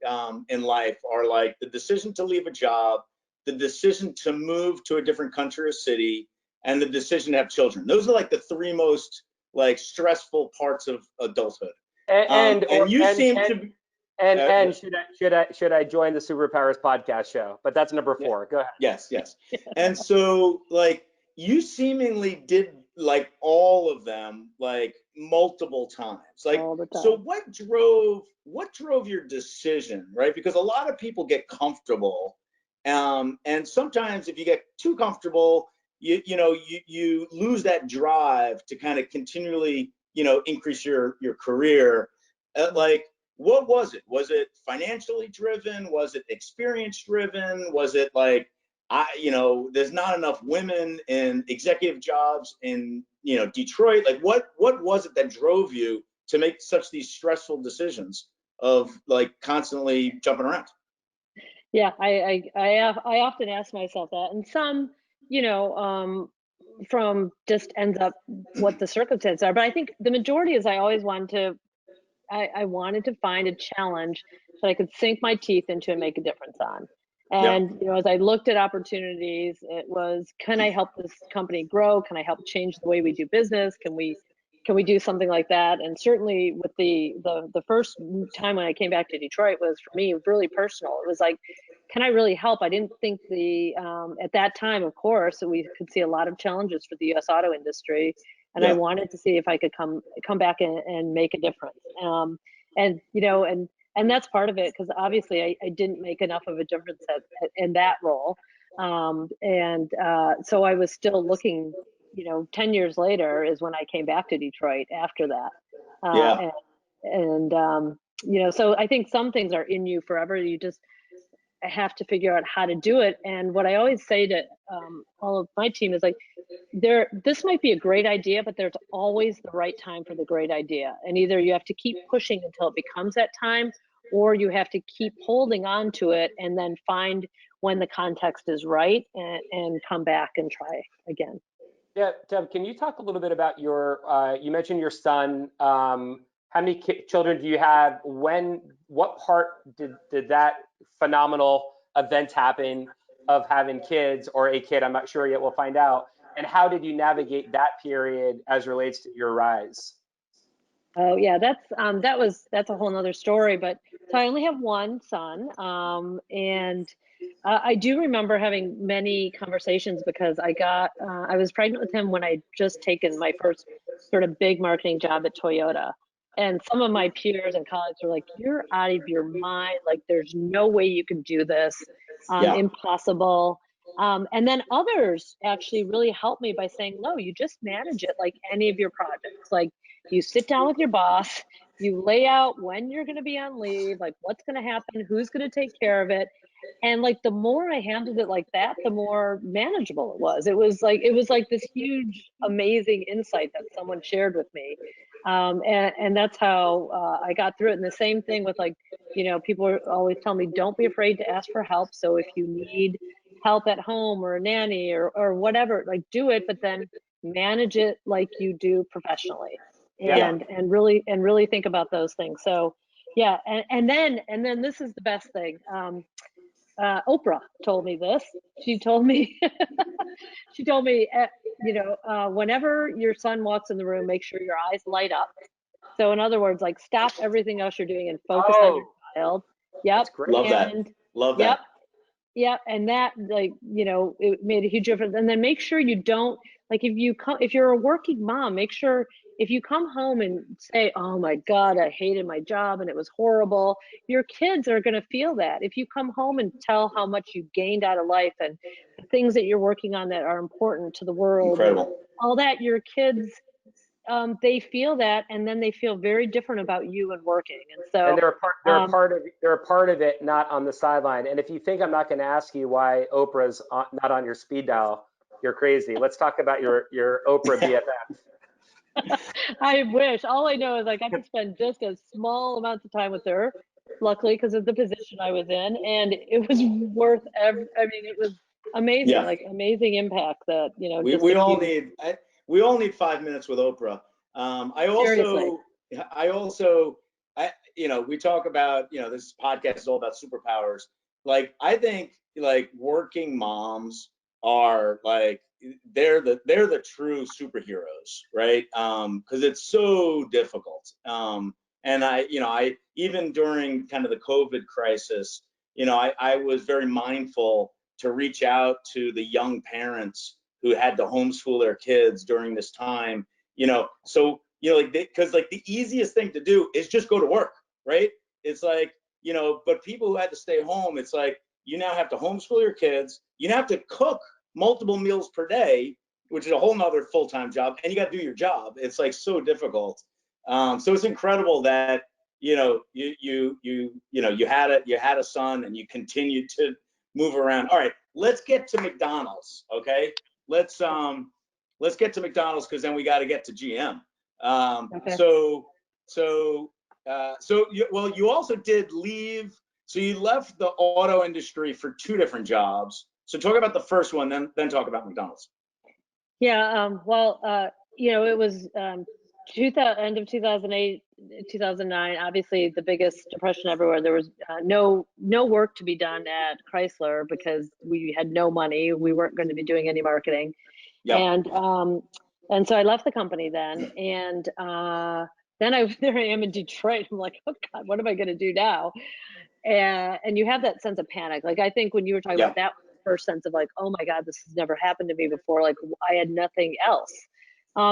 S3: in life are like the decision to leave a job, the decision to move to a different country or city, and the decision to have children. Those are like the three most like stressful parts of adulthood. And
S4: should I join the Superpowers podcast show? But that's number 4. Go ahead.
S3: Yes. And so, like, you seemingly did like all of them like multiple times. Like,
S5: all the time.
S3: So what drove your decision, right? Because a lot of people get comfortable, and sometimes if you get too comfortable, you lose that drive to kind of continually, increase your career. Like, what was it? Was it financially driven? Was it experience driven? Was it like, there's not enough women in executive jobs in, Detroit? Like, what was it that drove you to make such these stressful decisions of like constantly jumping around?
S5: Yeah, I often ask myself that, and some, from just ends up what the circumstances are. But I think the majority is I always wanted to find a challenge that I could sink my teeth into and make a difference on. And as I looked at opportunities, it was, can I help this company grow? Can I help change the way we do business? Can we do something like that? And certainly with the first time when I came back to Detroit was, for me, really personal. It was like, can I really help? I didn't think at that time, of course, we could see a lot of challenges for the U.S. auto industry. And I wanted to see if I could come back and make a difference. And that's part of it, because obviously I didn't make enough of a difference in that role. So I was still looking, 10 years later is when I came back to Detroit after that.
S3: Yeah.
S5: So I think some things are in you forever. You just have to figure out how to do it. And what I always say to all of my team is like, this might be a great idea, but there's always the right time for the great idea. And either you have to keep pushing until it becomes that time, or you have to keep holding on to it and then find when the context is right and come back and try again.
S4: Yeah, Deb, can you talk a little bit about you mentioned your son. How many children do you have? What part did that phenomenal event happen of having kids, or a kid? I'm not sure yet, we'll find out. And how did you navigate that period as relates to your rise?
S5: Oh yeah, that's a whole nother story. But so I only have one son, and I do remember having many conversations because I was pregnant with him when I just taken my first sort of big marketing job at Toyota, and some of my peers and colleagues were like, "You're out of your mind! Like, there's no way you can do this. Impossible." And then others actually really helped me by saying, "No, you just manage it like any of your projects. Like, you sit down with your boss, you lay out when you're going to be on leave, like what's going to happen, who's going to take care of it." And like the more I handled it like that, the more manageable it was. It was like this huge, amazing insight that someone shared with me. And that's how I got through it. And the same thing with like, people always tell me, don't be afraid to ask for help. So if you need help at home or a nanny or whatever, like do it, but then manage it like you do professionally. And really think about those things. So yeah, and then this is the best thing. Oprah told me this. She told me whenever your son walks in the room, make sure your eyes light up. So in other words, like stop everything else you're doing and focus on your child. Yep.
S4: That's great.
S3: Love that.
S5: Yep. And that, like, it made a huge difference. And then make sure you don't, like, if you're a working mom, make sure if you come home and say, "Oh my God, I hated my job and it was horrible," your kids are going to feel that. If you come home and tell how much you gained out of life and the things that you're working on that are important to the world,
S3: Incredible.
S5: all that, your kids, they feel that, and then they feel very different about you and working. And so,
S4: and they're a part of it, not on the sideline. And if you think I'm not going to ask you why Oprah's not on your speed dial, you're crazy. Let's talk about your Oprah BFF.
S5: I wish. All I know is I got to spend just a small amounts of time with her, luckily, because of the position I was in, and it was worth it was amazing, like amazing impact that,
S3: we all need 5 minutes with Oprah. We talk about, this podcast is all about superpowers. Like, I think like working moms are like, they're the true superheroes, right? Because it's so difficult. And I even during kind of the COVID crisis, I was very mindful to reach out to the young parents who had to homeschool their kids during this time. Because like the easiest thing to do is just go to work, right? It's like, but people who had to stay home, it's like, you now have to homeschool your kids, you now have to cook multiple meals per day, which is a whole nother full-time job, and you got to do your job. It's like so difficult. So it's incredible that you had a son and you continued to move around. All right, let's get to McDonald's. Okay, let's get to McDonald's, because then we got to get to GM.
S5: Okay.
S3: You also did leave. So you left the auto industry for 2 different jobs. So talk about the first one, then talk about McDonald's.
S5: Yeah. It was end of 2008, 2009. Obviously, the biggest depression everywhere. There was no work to be done at Chrysler because we had no money. We weren't going to be doing any marketing. Yep. And so I left the company then, and then there I am in Detroit. I'm like, oh God, what am I going to do now? And you have that sense of panic. Like, I think when you were talking about that first sense of like, oh my God, this has never happened to me before. Like, I had nothing else.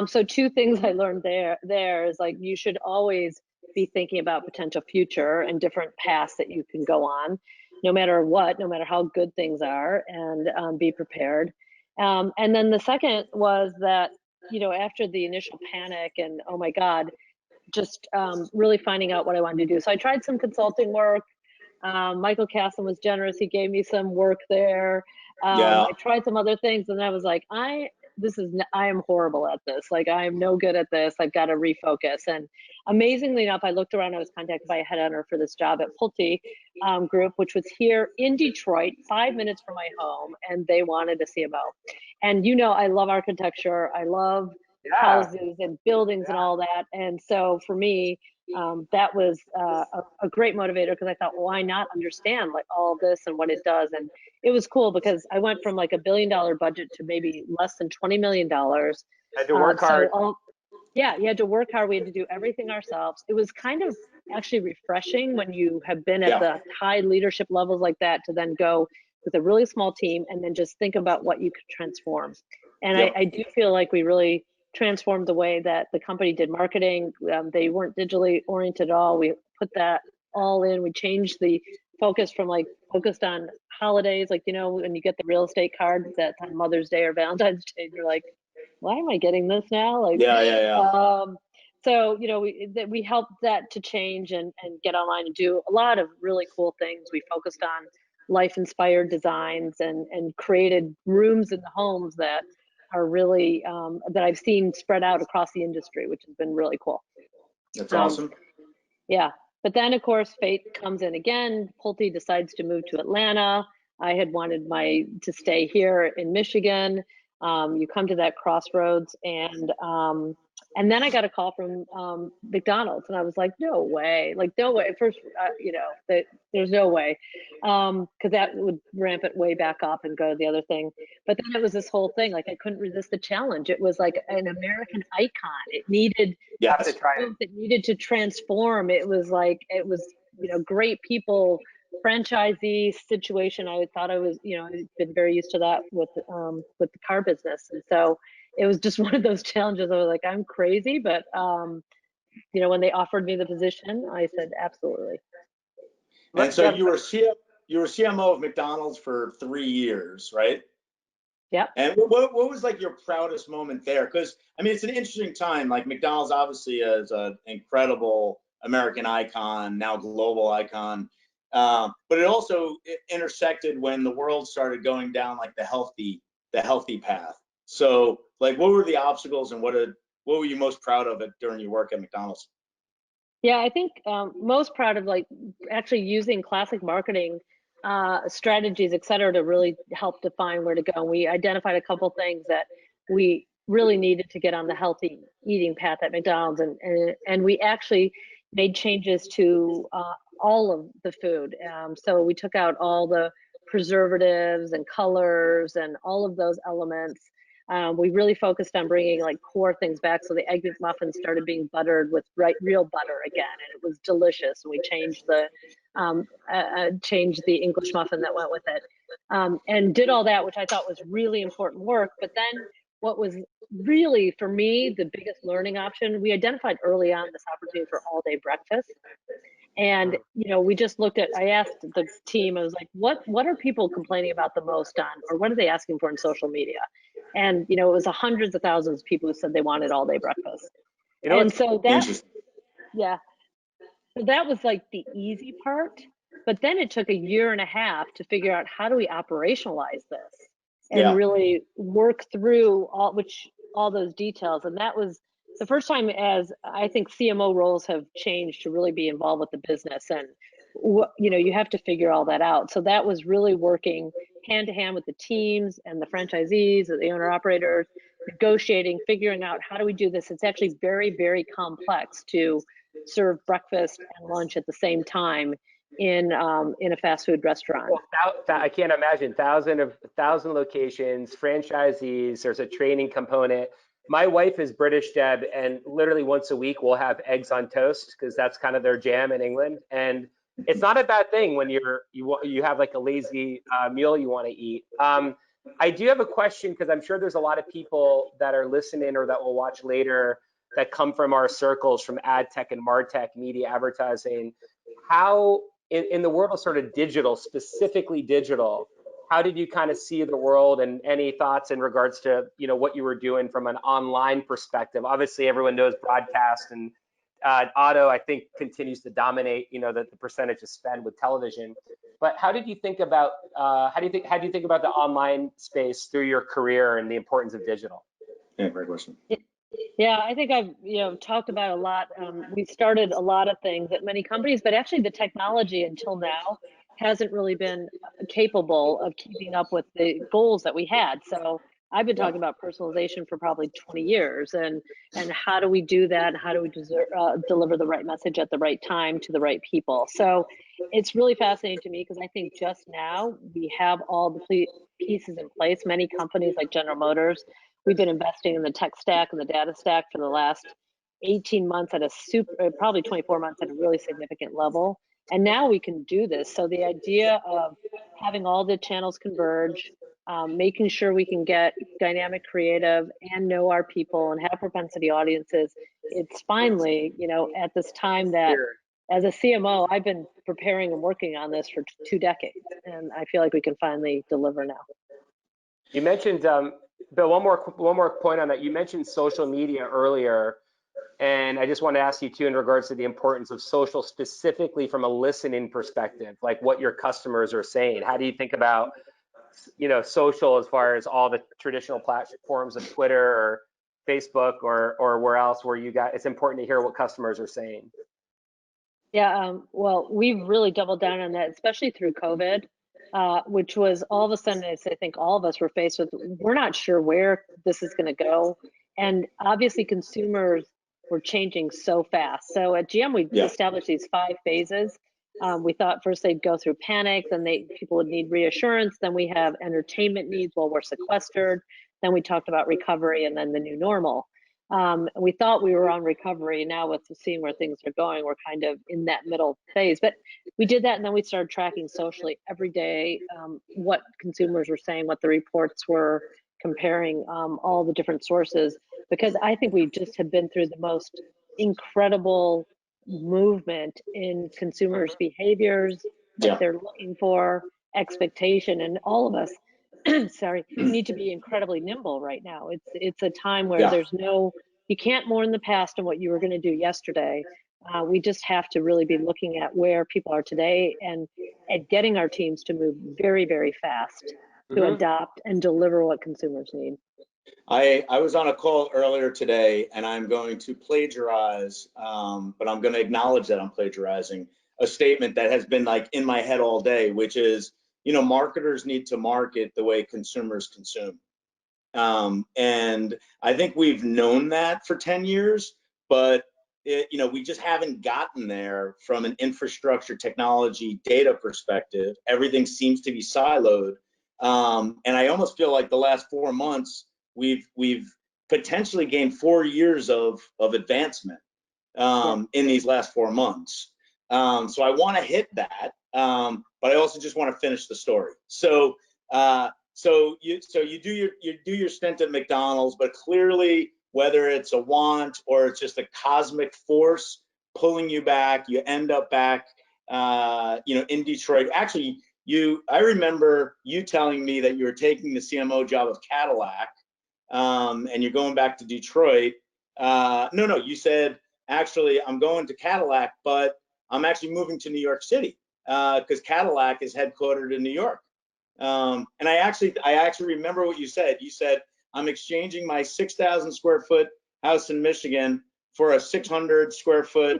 S5: So 2 things I learned there is like, you should always be thinking about potential future and different paths that you can go on. no matter what, no matter how good things are, and be prepared. And then the second was that, after the initial panic and, oh my God, just really finding out what I wanted to do. So I tried some consulting work. Michael Casson was generous. He gave me some work there.
S3: Yeah.
S5: I tried some other things, and I was like, I am horrible at this. Like, I am no good at this. I've got to refocus. And amazingly enough, I looked around. I was contacted by a headhunter for this job at Pulte Group, which was here in Detroit, 5 minutes from my home, and they wanted a CMO. And I love architecture. I love houses and buildings and all that. And so for me, that was a great motivator, because I thought, why not understand like all of this and what it does? And it was cool because I went from like $1 billion budget to maybe less than $20 million.
S4: Had to work hard.
S5: Yeah, you had to work hard. We had to do everything ourselves. It was kind of actually refreshing when you have been at the high leadership levels like that, to then go with a really small team and then just think about what you could transform. And I do feel like we really transformed the way that the company did marketing. They weren't digitally oriented at all. We put that all in. We changed the focus from like focused on holidays, like, when you get the real estate card that's on Mother's Day or Valentine's Day, you're like, why am I getting this now? Like, so, we helped that to change and get online and do a lot of really cool things. We focused on life-inspired designs and created rooms in the homes that are really, that I've seen spread out across the industry, which has been really cool.
S3: That's awesome.
S5: Yeah. But then, of course, fate comes in again. Pulte decides to move to Atlanta. I had wanted to stay here in Michigan. You come to that crossroads, and then I got a call from McDonald's, and I was like, no way, First, there's no way, because that would ramp it way back up and go to the other thing. But then it was this whole thing, like I couldn't resist the challenge. It was like an American icon. It needed it needed to transform. It was great people, franchisee situation. I thought I was, I've been very used to that with the car business, and so it was just one of those challenges. I was like, I'm crazy, but when they offered me the position, I said absolutely.
S3: And so you were CMO of McDonald's for 3 years, right?
S5: Yeah.
S3: And what was like your proudest moment there? Because I mean, it's an interesting time. Like McDonald's obviously is an incredible American icon, now global icon. But it also intersected when the world started going down like the healthy path. So like, what were the obstacles, and what were you most proud of during your work at McDonald's?
S5: Yeah, I think most proud of like actually using classic marketing strategies, et cetera, to really help define where to go. And we identified a couple things that we really needed to get on the healthy eating path at McDonald's, and we actually made changes to all of the food. So we took out all the preservatives and colors and all of those elements. We really focused on bringing like core things back. So the Egg McMuffin started being buttered with real butter again, and it was delicious. And we changed the English muffin that went with it, and did all that, which I thought was really important work. But then what was really, for me, the biggest learning option, we identified early on this opportunity for all-day breakfast. And, we just looked at, I asked the team, I was like, what are people complaining about the most on, or what are they asking for in social media? And, it was hundreds of thousands of people who said they wanted all-day breakfast. And so so that was like the easy part. But then it took 1.5 years to figure out, how do we operationalize this and really work through all those details. And that was the first time, as I think CMO roles have changed, to really be involved with the business, and you have to figure all that out. So that was really working hand to hand with the teams and the franchisees, or the owner operators, negotiating, figuring out, how do we do this? It's actually very, very complex to serve breakfast and lunch at the same time in a fast food restaurant.
S4: Well, I can't imagine 1,000 locations, franchisees. There's a training component. My wife is British, Deb, and literally once a week we'll have eggs on toast, because that's kind of their jam in England. And it's not a bad thing when you have like a lazy meal you want to eat. I do have a question, because I'm sure there's a lot of people that are listening or that will watch later that come from our circles, from ad tech and martech, media advertising. How in the world of sort of digital, specifically digital, how did you kind of see the world, and any thoughts in regards to, you know, what you were doing from an online perspective? Obviously, everyone knows broadcast, and auto, I think, continues to dominate, you know, the percentage of spend with television. But how did you think about how do you think about the online space through your career and the importance of digital?
S3: Yeah, great question.
S5: Yeah, I think I've, you know, talked about a lot. We started a lot of things at many companies, but actually the technology until now hasn't really been capable of keeping up with the goals that we had. So I've been talking about personalization for probably 20 years, and how do we do that? How do we deliver the right message at the right time to the right people? So it's really fascinating to me, because I think just now we have all the pieces in place. Many companies like General Motors, we've been investing in the tech stack and the data stack for the last 18 months at a probably 24 months at a really significant level. And now we can do this. So the idea of having all the channels converge, making sure we can get dynamic creative and know our people and have propensity audiences, it's finally, you know, at this time that as a CMO, I've been preparing and working on this for 2 decades, and I feel like we can finally deliver now.
S4: You mentioned, Bill, one more point on that. You mentioned social media earlier, and I just want to ask you too, in regards to the importance of social, specifically from a listening perspective, like what your customers are saying. How do you think about, you know, social as far as all the traditional platforms of Twitter or Facebook or where else where you got, it's important to hear what customers are saying?
S5: Yeah, well, we've really doubled down on that, especially through COVID, which was all of a sudden, I think all of us were faced with, we're not sure where this is going to go. And obviously consumers were changing so fast. So at GM, we established these 5 phases. We thought first they'd go through panic, then people would need reassurance, then we have entertainment needs while we're sequestered, then we talked about recovery, and then the new normal. We thought we were on recovery. Now with seeing where things are going, we're kind of in that middle phase. But we did that, and then we started tracking socially every day what consumers were saying, what the reports were, comparing all the different sources, because I think we just have been through the most incredible movement in consumers' behaviors, what they're looking for, expectation, and all of us sorry, need to be incredibly nimble right now. It's a time where there's you can't mourn the past and what you were going to do yesterday. We just have to really be looking at where people are today, and at getting our teams to move very, very fast to adopt and deliver what consumers need.
S3: I was on a call earlier today, and I'm going to plagiarize, but I'm going to acknowledge that I'm plagiarizing a statement that has been like in my head all day, which is, you know, marketers need to market the way consumers consume. And I think we've known that for 10 years, but you know, we just haven't gotten there from an infrastructure, technology, data perspective. Everything seems to be siloed. And I almost feel like the last 4 months, we've potentially gained 4 years of advancement in these last 4 months. So I want to hit that, but I also just want to finish the story. So you do your stint at McDonald's, but clearly, whether it's a want or it's just a cosmic force pulling you back, you end up back, you know, in Detroit. Actually, I remember you telling me that you were taking the CMO job of Cadillac, and you're going back to Detroit. No, you said, actually, I'm going to Cadillac, but I'm actually moving to New York City because Cadillac is headquartered in New York. And I actually remember what you said. You said, I'm exchanging my 6,000 square foot house in Michigan for a 600 square foot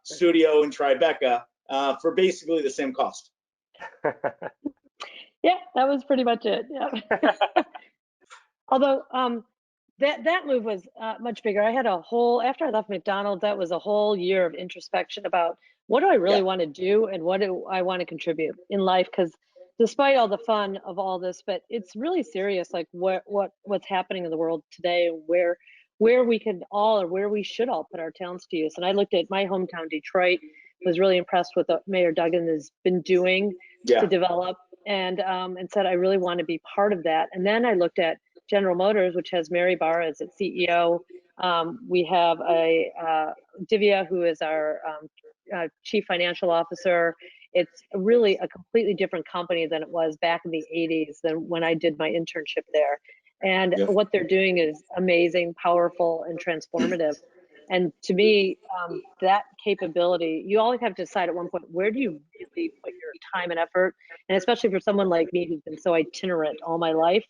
S3: studio in Tribeca for basically the same cost.
S5: Yeah, that was pretty much it. Yeah. Although that move was much bigger. I had after I left McDonald's, that was a whole year of introspection about what do I really want to do and what do I want to contribute in life, because despite all the fun of all this, but it's really serious, like what's happening in the world today, where we can all, or where we should all put our talents to use. And I looked at my hometown, Detroit, was really impressed with what Mayor Duggan has been doing to develop, and said, I really want to be part of that. And then I looked at General Motors, which has Mary Barr as its CEO. We have Divya, who is our chief financial officer, It's really a completely different company than it was back in the 80s than when I did my internship there. And
S3: Yeah.
S5: what they're doing is amazing, powerful, and transformative. And to me, that capability, you always have to decide at one point, where do you really put your time and effort? And especially for someone like me who's been so itinerant all my life,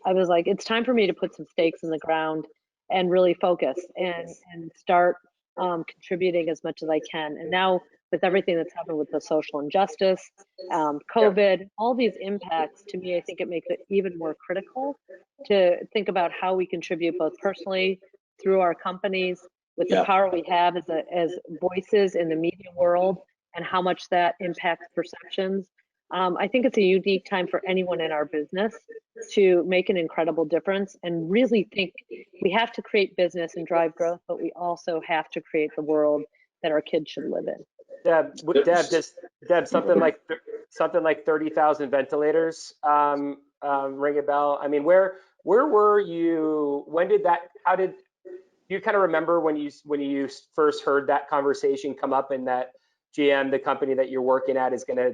S5: I was like, it's time for me to put some stakes in the ground and really focus and start contributing as much as I can. And now with everything that's happened with the social injustice, COVID, all these impacts, to me, I think it makes it even more critical to think about how we contribute both personally through our companies with the power we have as voices in the media world and how much that impacts perceptions. I think it's a unique time for anyone in our business to make an incredible difference and really think we have to create business and drive growth, but we also have to create the world that our kids should live in.
S4: Deb, something like 30,000 ventilators ring a bell. I mean, where were you? When did that? How did you kind of remember when you first heard that conversation come up, and that GM, the company that you're working at, is going to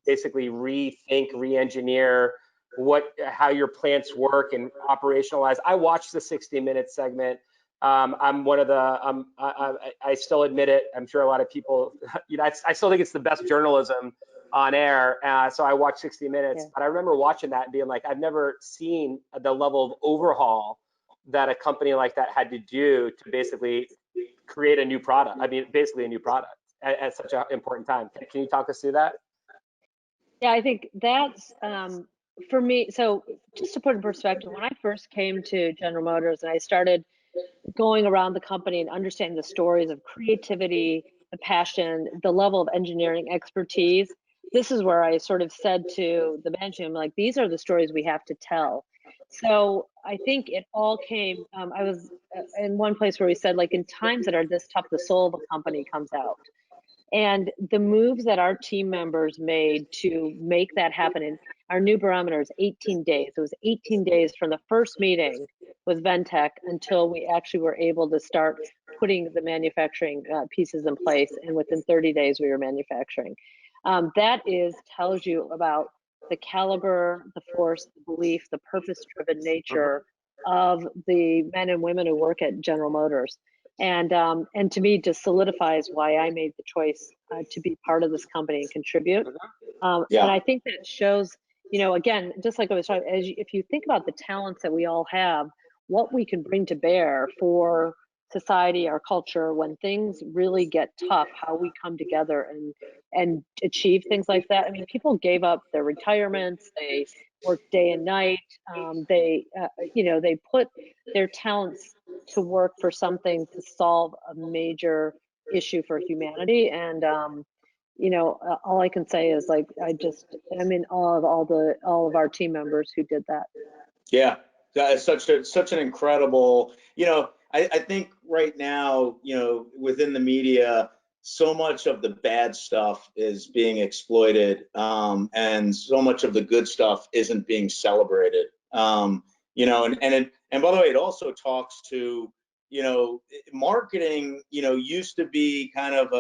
S4: basically rethink, re-engineer how your plants work and operationalize? I watched the 60-minute segment. I'm one of the, I still admit it. I'm sure a lot of people, I still think it's the best journalism on air. So I watched 60 Minutes, but I remember watching that and being like, I've never seen the level of overhaul that a company like that had to do to basically create a new product. I mean, basically a new product at such an important time. Can you talk us through that?
S5: Yeah, I think that's for me. So just to put in perspective, when I first came to General Motors and I started going around the company and understanding the stories of creativity, the passion, the level of engineering expertise, this is where I sort of said to the management, I'm like, these are the stories we have to tell. So I think it all came, I was in one place where we said, like, in times that are this tough, the soul of a company comes out. And the moves that our team members made to make that happen, and our new barometer is 18 days. It was 18 days from the first meeting with Ventec until we actually were able to start putting the manufacturing pieces in place. And within 30 days, we were manufacturing. That tells you about the caliber, the force, the belief, the purpose-driven nature of the men and women who work at General Motors. And to me, just solidifies why I made the choice to be part of this company and contribute. And I think that shows, again, just like I was talking, if you think about the talents that we all have, what we can bring to bear for society, our culture, when things really get tough, how we come together and achieve things like that. I mean, people gave up their retirements, they worked day and night, they put their talents to work for something to solve a major issue for humanity. And all I can say is, like, I'm in awe of all of our team members who did that.
S3: Yeah, that is such an incredible, I think right now, within the media, so much of the bad stuff is being exploited, and so much of the good stuff isn't being celebrated. And by the way, it also talks to, marketing, used to be kind of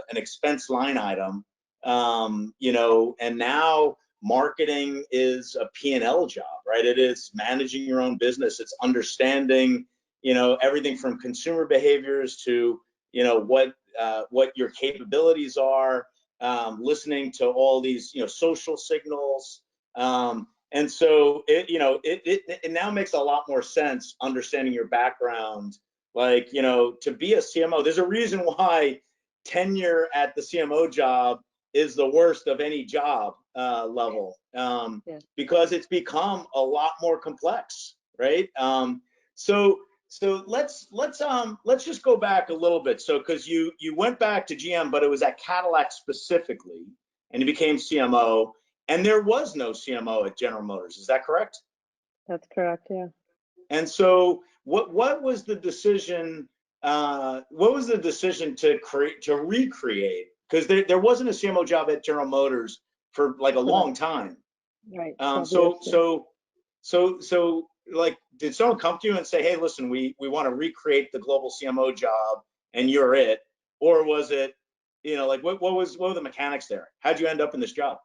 S3: an expense line item, and now marketing is a P&L job, right? It is managing your own business. It's understanding, everything from consumer behaviors to, what your capabilities are, listening to all these, social signals. And so it now makes a lot more sense understanding your background. Like, to be a CMO, there's a reason why tenure at the CMO job is the worst of any job level, because it's become a lot more complex, right? So let's just go back a little bit. So, because you went back to GM, but it was at Cadillac specifically, and you became CMO, and there was no CMO at General Motors. Is that correct?
S5: That's correct. Yeah.
S3: And so, what was the decision? What was the decision to recreate? Because there wasn't a CMO job at General Motors for like a long time.
S5: Right.
S3: So like, did someone come to you and say, hey, listen, we want to recreate the global CMO job and you're it? Or was it, Like what were the mechanics there? How'd you end up in this job?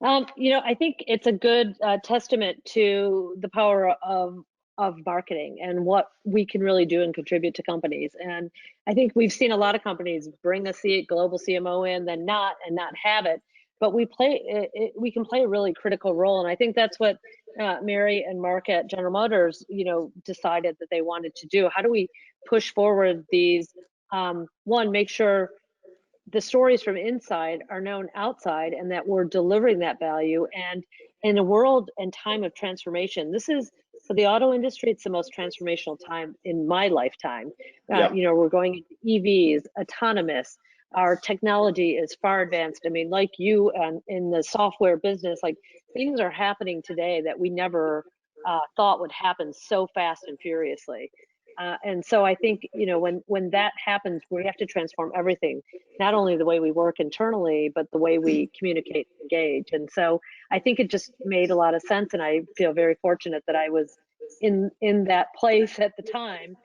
S5: I think it's a good testament to the power of marketing and what we can really do and contribute to companies. And I think we've seen a lot of companies bring a global CMO in, then not have it. But we can play a really critical role, and I think that's what Mary and Mark at General Motors, decided that they wanted to do. How do we push forward these? One, make sure the stories from inside are known outside and that we're delivering that value. And in a world and time of transformation, this is, for the auto industry, it's the most transformational time in my lifetime. We're going into EVs, autonomous, our technology is far advanced. I mean, like you in the software business, like things are happening today that we never thought would happen so fast and furiously. And so I think, when that happens, we have to transform everything, not only the way we work internally, but the way we communicate and engage. And so I think it just made a lot of sense. And I feel very fortunate that I was in that place at the time,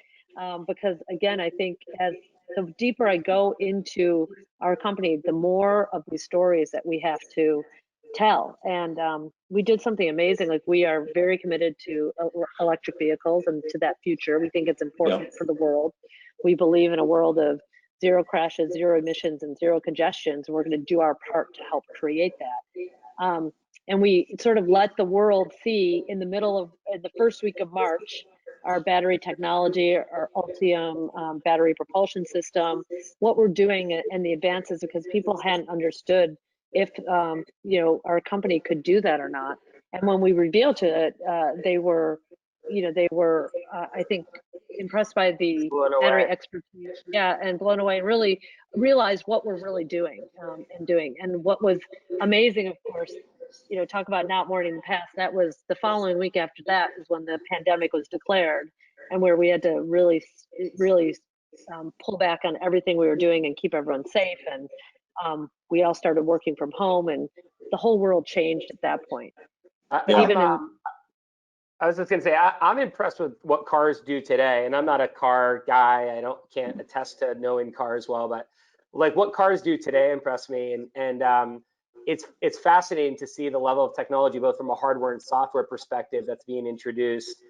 S5: because again, I think as the deeper I go into our company, the more of these stories that we have to tell. And we did something amazing. Like, we are very committed to electric vehicles and to that future. We think it's important for the world. We believe in a world of zero crashes, zero emissions, and zero congestions. We're going to do our part to help create that. And we sort of let the world see in the first week of March, our battery technology, our Ultium battery propulsion system, what we're doing and the advances, because people hadn't understood if our company could do that or not. And when we revealed it, they were I think impressed by the battery expertise, and blown away, and really realized what we're really doing. And what was amazing, of course, talk about not mourning the past. That was the following week after that is when the pandemic was declared, and where we had to really pull back on everything we were doing and keep everyone safe. And we all started working from home, and the whole world changed at that point.
S4: I was just gonna say, I'm impressed with what cars do today, and I'm not a car guy. Can't attest to knowing cars well, but like what cars do today impressed me, and it's fascinating to see the level of technology, both from a hardware and software perspective, that's being introduced.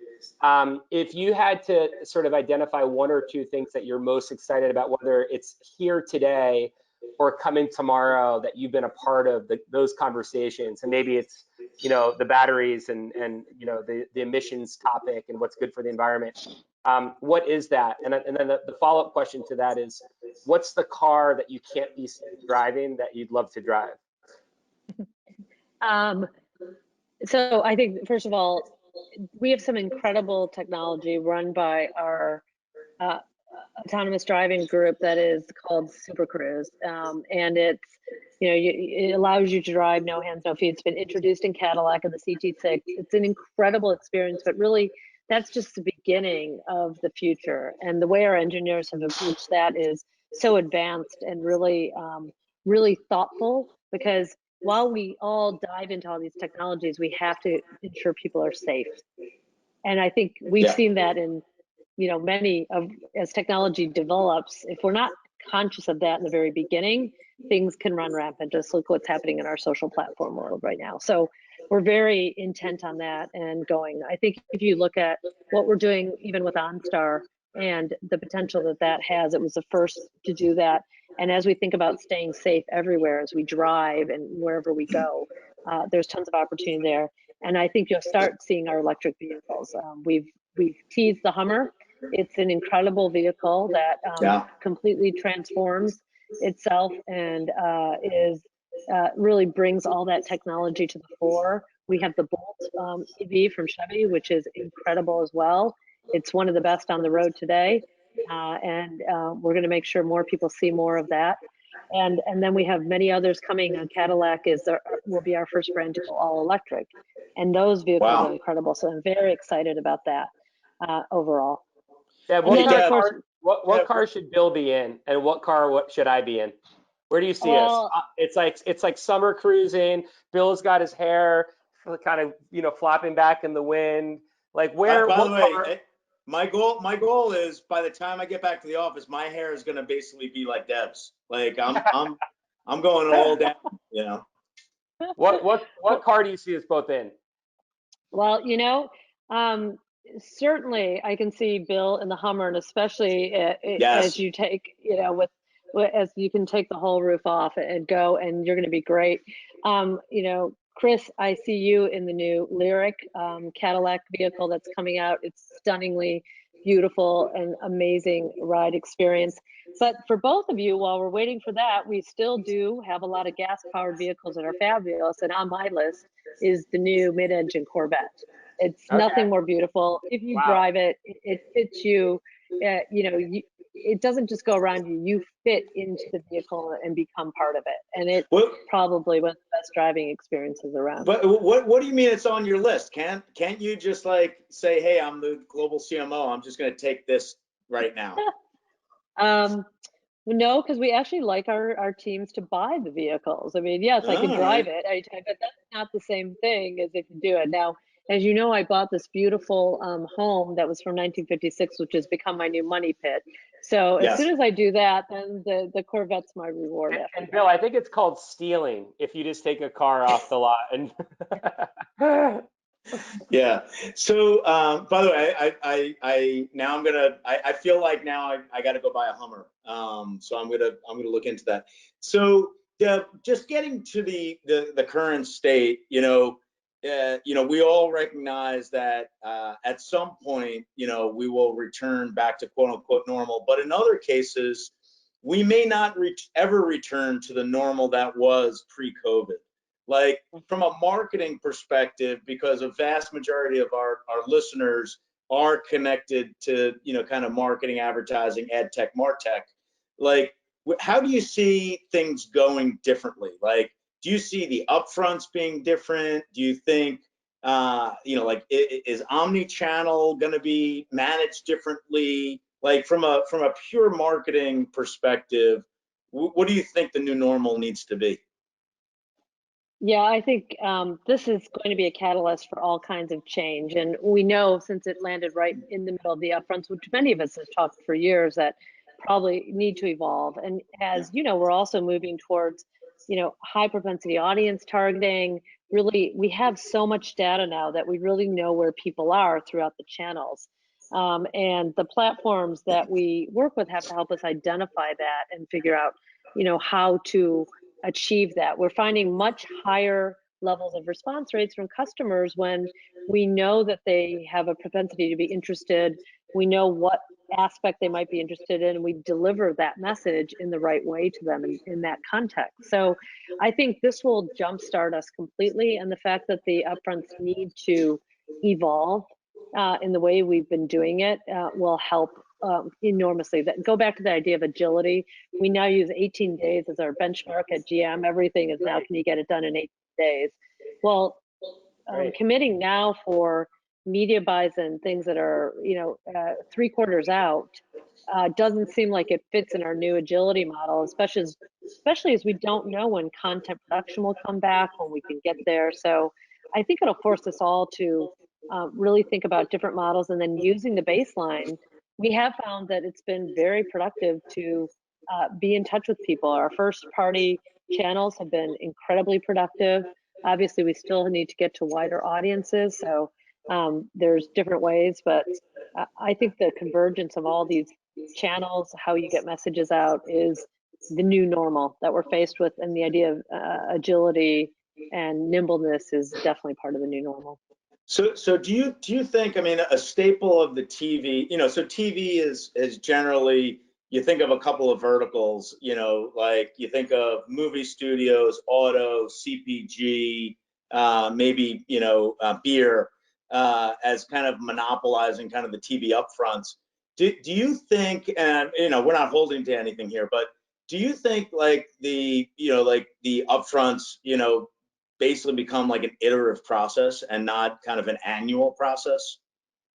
S4: If you had to sort of identify one or two things that you're most excited about, whether it's here today or coming tomorrow, that you've been a part of those conversations, and maybe it's the batteries and the emissions topic and what's good for the environment, what is that? And then the follow-up question to that is, what's the car that you can't be driving that you'd love to drive?
S5: So I think, first of all, we have some incredible technology run by our autonomous driving group that is called Supercruise, and it's it allows you to drive no hands, no feet. It's been introduced in Cadillac and the CT6. It's an incredible experience, but really that's just the beginning of the future. And the way our engineers have approached that is so advanced and really thoughtful, because while we all dive into all these technologies, we have to ensure people are safe. And I think we've seen that in as technology develops, if we're not conscious of that in the very beginning, things can run rampant. Just look what's happening in our social platform world right now. So we're very intent on that and going. I think if you look at what we're doing, even with OnStar and the potential that has, it was the first to do that. And as we think about staying safe everywhere, as we drive and wherever we go, there's tons of opportunity there. And I think you'll start seeing our electric vehicles. We've teased the Hummer. It's an incredible vehicle that completely transforms itself and really brings all that technology to the fore. We have the Bolt EV from Chevy, which is incredible as well. It's one of the best on the road today, and we're going to make sure more people see more of that. And then we have many others coming. Cadillac will be our first brand to go all electric, and those vehicles are incredible. So I'm very excited about that overall.
S4: Yeah, what car should Bill be in, and what should I be in? Where do you see us? It's like summer cruising. Bill's got his hair kind of flopping back in the wind. Like where?
S3: By the way, My goal is by the time I get back to the office, my hair is going to basically be like Deb's. Like I'm going all down, you know.
S4: What car do you see us both in?
S5: Well, certainly I can see Bill in the Hummer, and especially as
S3: Yes.
S5: you take, as you can take the whole roof off and go, and you're going to be great. Chris, I see you in the new Lyric Cadillac vehicle that's coming out. It's stunningly beautiful and amazing ride experience. But for both of you, while we're waiting for that, we still do have a lot of gas-powered vehicles that are fabulous. And on my list is the new mid-engine Corvette. It's
S4: Okay.
S5: nothing more beautiful. If you
S4: Wow.
S5: drive it, it fits you. It doesn't just go around you. You fit into the vehicle and become part of it. And it's probably one of the best driving experiences around.
S3: But what do you mean it's on your list? Can't you just like say, hey, I'm the global CMO. I'm just going to take this right now.
S5: No, because we actually like our teams to buy the vehicles. I mean, yes, I can drive it, but that's not the same thing as if you do it. Now, as you know, I bought this beautiful home that was from 1956, which has become my new money pit. So as soon as I do that, then the Corvette's my reward.
S4: And Bill, I think it's called stealing if you just take a car off the lot and.
S3: Yeah. So, by the way, I feel like now I got to go buy a Hummer. So I'm gonna look into that. So, just getting to the current state, we all recognize that at some point, we will return back to quote unquote normal. But in other cases, we may not ever return to the normal that was pre-COVID. Like from a marketing perspective, because a vast majority of our listeners are connected to, kind of marketing, advertising, ed tech, martech, like how do you see things going differently? Like, do you see the upfronts being different? Do you think, is omni-channel going to be managed differently? Like from a pure marketing perspective, what do you think the new normal needs to be?
S5: Yeah, I think this is going to be a catalyst for all kinds of change. And we know since it landed right in the middle of the upfronts, which many of us have talked for years, that probably need to evolve. And as you know, we're also moving towards, high propensity audience targeting. Really, we have so much data now that we really know where people are throughout the channels. And the platforms that we work with have to help us identify that and figure out, how to achieve that. We're finding much higher levels of response rates from customers when we know that they have a propensity to be interested. We know what aspect they might be interested in, and we deliver that message in the right way to them in that context. So I think this will jumpstart us completely, and the fact that the upfronts need to evolve in the way we've been doing it will help enormously. Go back to the idea of agility. We now use 18 days as our benchmark at GM. Everything is now, can you get it done in 18 days? Well, committing now for media buys and things that are, 3 quarters out doesn't seem like it fits in our new agility model, especially as we don't know when content production will come back, when we can get there. So I think it'll force us all to really think about different models, and then using the baseline. We have found that it's been very productive to be in touch with people. Our first party channels have been incredibly productive. Obviously, we still need to get to wider audiences, so there's different ways, but I think the convergence of all these channels, how you get messages out, is the new normal that we're faced with, and the idea of agility and nimbleness is definitely part of the new normal.
S3: So do you think, I mean, a staple of the TV, so TV is generally, you think of a couple of verticals, like you think of movie studios, auto, CPG, maybe, beer, as kind of monopolizing kind of the TV upfronts. Do you think, and, we're not holding to anything here, but do you think like the upfronts, basically become like an iterative process and not kind of an annual process?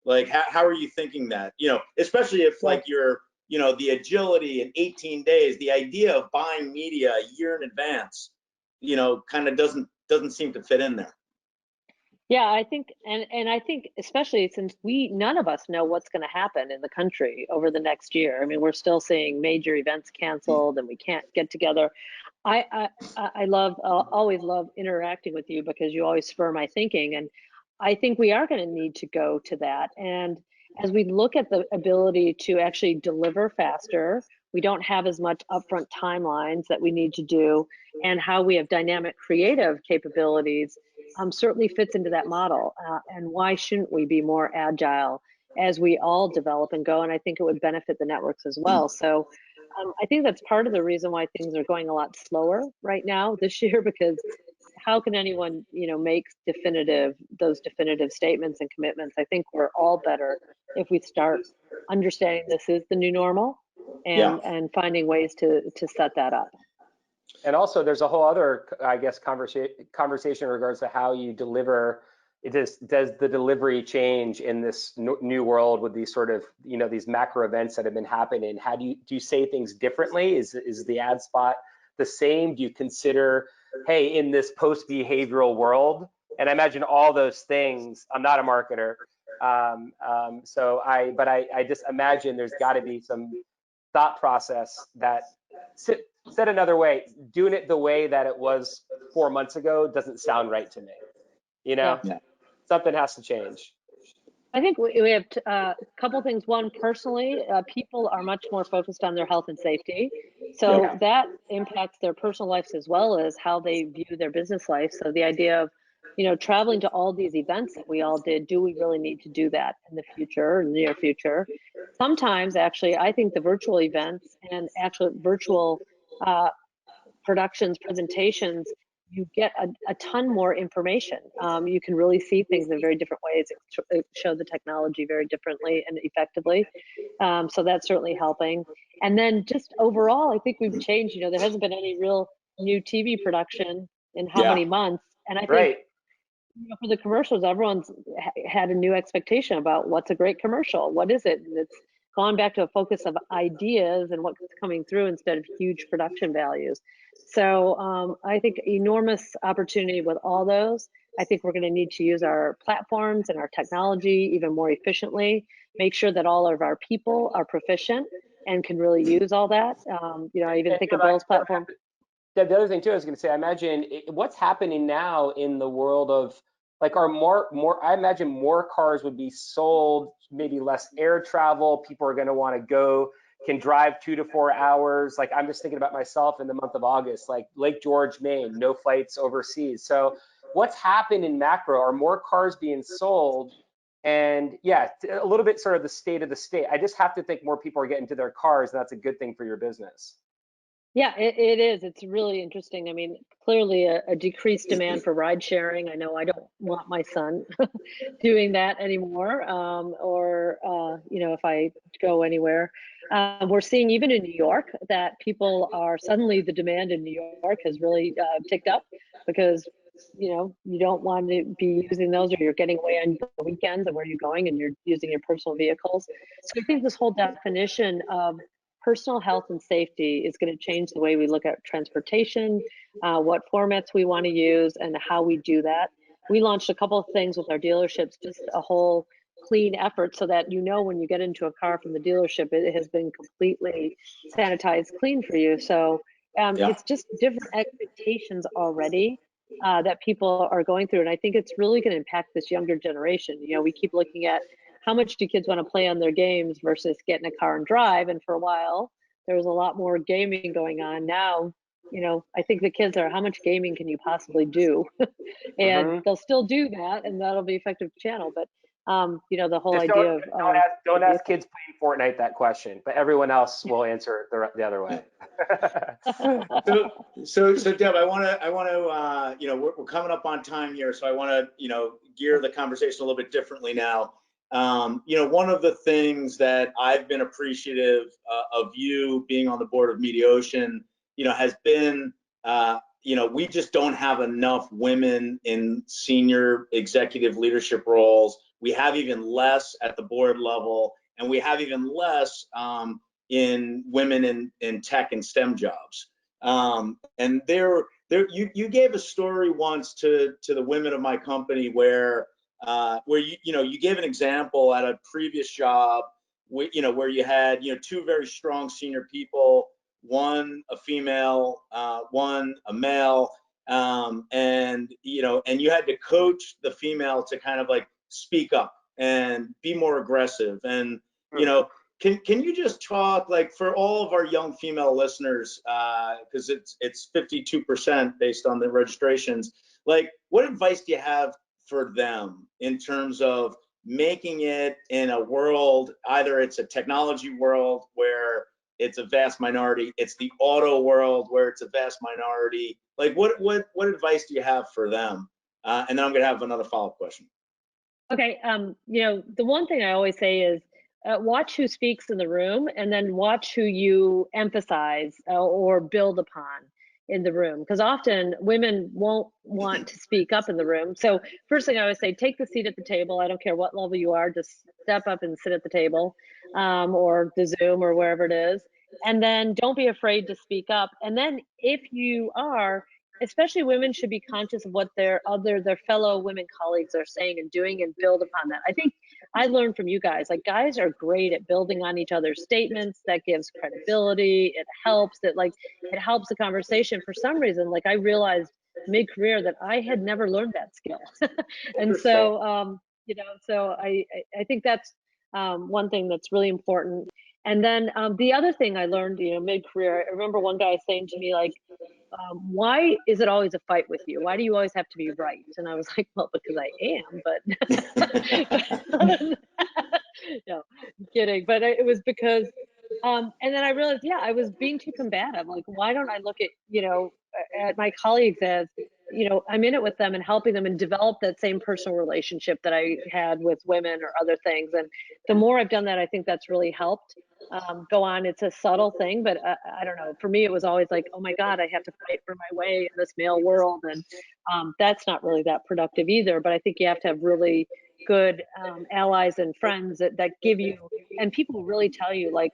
S3: Like, how are you thinking that, especially if like you're, the agility in 18 days, the idea of buying media a year in advance, kind of doesn't seem to fit in there.
S5: Yeah, I think, and I think especially since none of us know what's going to happen in the country over the next year. I mean, we're still seeing major events canceled and we can't get together. I love, always love interacting with you because you always spur my thinking. And I think we are going to need to go to that. And as we look at the ability to actually deliver faster, we don't have as much upfront timelines that we need to do, and how we have dynamic creative capabilities certainly fits into that model. And why shouldn't we be more agile as we all develop and go? And I think it would benefit the networks as well. So I think that's part of the reason why things are going a lot slower right now this year, because how can anyone, make those definitive statements and commitments? I think we're all better if we start understanding this is the new normal and finding ways to set that up.
S4: And also, there's a whole other, I guess, conversation in regards to how you deliver. Does the delivery change in this new world with these sort of, these macro events that have been happening? How do you say things differently? Is the ad spot the same? Do you consider, hey, in this post-behavioral world? And I imagine all those things. I'm not a marketer, but I just imagine there's got to be some thought process that. Said another way, doing it the way that it was 4 months ago doesn't sound right to me.
S5: Yeah.
S4: Something has to change.
S5: I think we have a couple things. One, personally, people are much more focused on their health and safety. So that impacts their personal lives as well as how they view their business life. So the idea of, traveling to all these events that we all did, do we really need to do that in the future, in the near future? Sometimes, actually, I think the virtual events and actual virtual productions, presentations, you get a ton more information. You can really see things in very different ways. It show the technology very differently and effectively. So that's certainly helping. And then just overall, I think we've changed. There hasn't been any real new TV production in how many months. And I think for the commercials, everyone's had a new expectation about what's a great commercial. What is it? And it's gone back to a focus of ideas and what's coming through instead of huge production values. So I think enormous opportunity with all those. I think we're going to need to use our platforms and our technology even more efficiently, make sure that all of our people are proficient and can really use all that. I even think of Bill's platform.
S4: The other thing too, I was going to say, I imagine what's happening now in the world of like I imagine more cars would be sold, maybe less air travel. People are going to want to go, can drive 2 to 4 hours. Like I'm just thinking about myself in the month of August, like Lake George, Maine, no flights overseas. So what's happened in macro? Are more cars being sold? And a little bit sort of the state of the state. I just have to think more people are getting to their cars, and that's a good thing for your business.
S5: Yeah, it is. It's really interesting. I mean, clearly a decreased demand for ride sharing. I know I don't want my son doing that anymore, if I go anywhere. We're seeing even in New York that people are suddenly, the demand in New York has really ticked up because, you don't want to be using those, or you're getting away on the weekends and where you're going and you're using your personal vehicles. So I think this whole definition of personal health and safety is going to change the way we look at transportation, what formats we want to use, and how we do that. We launched a couple of things with our dealerships, just a whole clean effort so that when you get into a car from the dealership, it has been completely sanitized, clean for you. So it's just different expectations already that people are going through. And I think it's really going to impact this younger generation. We keep looking at how much do kids want to play on their games versus get in a car and drive. And for a while, there was a lot more gaming going on. Now, I think the kids are, how much gaming can you possibly do? And they'll still do that, and that'll be effective channel. But, the whole
S4: Just
S5: idea of
S4: don't ask kids playing Fortnite that question, but everyone else will answer it the other way.
S3: So Deb, I want to, we're coming up on time here, so I want to, gear the conversation a little bit differently now. One of the things that I've been appreciative of you being on the board of Mediaocean, has been, we just don't have enough women in senior executive leadership roles. We have even less at the board level, and we have even less in women in tech and STEM jobs. And there you gave a story once to the women of my company where you gave an example at a previous job where you had two very strong senior people, one a female, one a male, and you had to coach the female to kind of like speak up and be more aggressive. And can you just talk, like, for all of our young female listeners, because it's 52% based on the registrations, like, what advice do you have for them in terms of making it in a world, either it's a technology world where it's a vast minority, it's the auto world where it's a vast minority, like what advice do you have for them? And then I'm gonna have another follow-up question.
S5: Okay, the one thing I always say is watch who speaks in the room, and then watch who you emphasize or build upon in the room, because often women won't want to speak up in the room. So first thing I always say, take the seat at the table. I don't care what level you are, just step up and sit at the table, or the Zoom or wherever it is. And then don't be afraid to speak up. And then if you are, especially women should be conscious of what their fellow women colleagues are saying and doing, and build upon that. I think I learned from you guys, like, guys are great at building on each other's statements. That gives credibility. It helps the conversation. For some reason, like, I realized mid-career that I had never learned that skill. And so, so I think that's one thing that's really important. And then the other thing I learned, mid-career, I remember one guy saying to me, like, why is it always a fight with you? Why do you always have to be right? And I was like, well, because I am, but no, I'm kidding. But it was because, and then I realized, yeah, I was being too combative. Like, why don't I look at my colleagues as, I'm in it with them and helping them and develop that same personal relationship that I had with women or other things. And the more I've done that, I think that's really helped. Go on. It's a subtle thing, but I don't know. For me, it was always like, oh my God, I have to fight for my way in this male world. And that's not really that productive either. But I think you have to have really good allies and friends that give you, and people really tell you, like,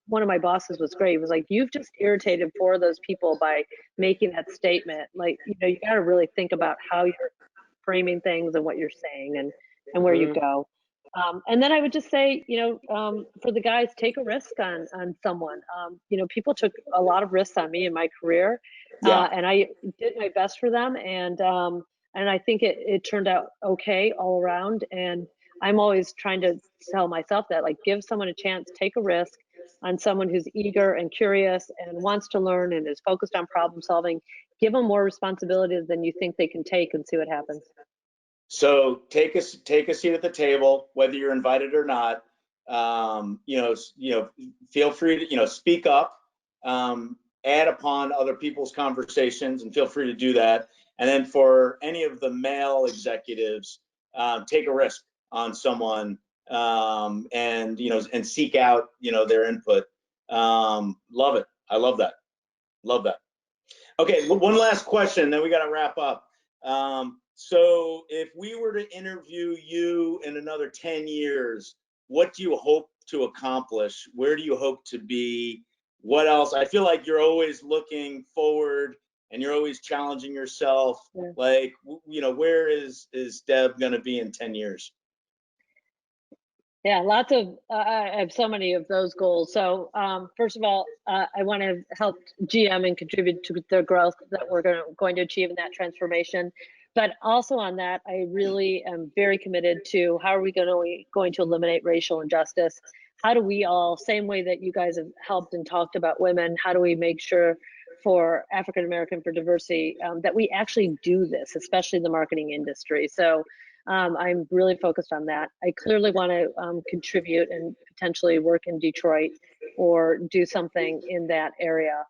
S5: one of my bosses was great. He was like, you've just irritated 4 of those people by making that statement. Like, you got to really think about how you're framing things and what you're saying and where you go. And then I would just say, for the guys, take a risk on someone. People took a lot of risks on me in my career, and I did my best for them. And I think it turned out okay all around. And I'm always trying to tell myself that, like, give someone a chance, take a risk on someone who's eager and curious and wants to learn and is focused on problem solving. Give them more responsibilities than you think they can take, and see what happens.
S3: So take a seat at the table, whether you're invited or not. Feel free to speak up, add upon other people's conversations, and feel free to do that. And then for any of the male executives, take a risk on someone, and seek out their input. Love it. I love that. Love that. Okay, one last question, then we got to wrap up. So if we were to interview you in another 10 years, what do you hope to accomplish? Where do you hope to be? What else? I feel like you're always looking forward and you're always challenging yourself. Yeah. Like, where is Deb going to be in 10 years?
S5: Yeah, lots of, I have so many of those goals. So first of all, I want to help GM and contribute to the growth that we're going to achieve in that transformation. But also on that, I really am very committed to how are we going to eliminate racial injustice? How do we all, same way that you guys have helped and talked about women, how do we make sure for African American, for diversity, that we actually do this, especially in the marketing industry? So I'm really focused on that. I clearly want to contribute and potentially work in Detroit or do something in that area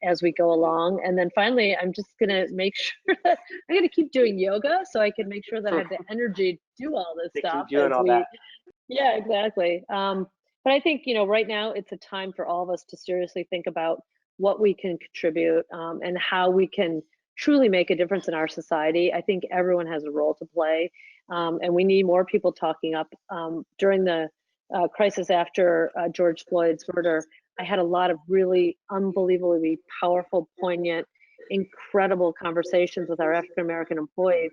S5: as we go along. And then finally, I'm just going to make sure that I'm going to keep doing yoga so I can make sure that I have the energy to do all this stuff. Yeah, exactly. But I think, right now it's a time for all of us to seriously think about what we can contribute and how we can truly make a difference in our society. I think everyone has a role to play, and we need more people talking up. During the crisis after George Floyd's murder, I had a lot of really unbelievably powerful, poignant incredible conversations with our African American employees,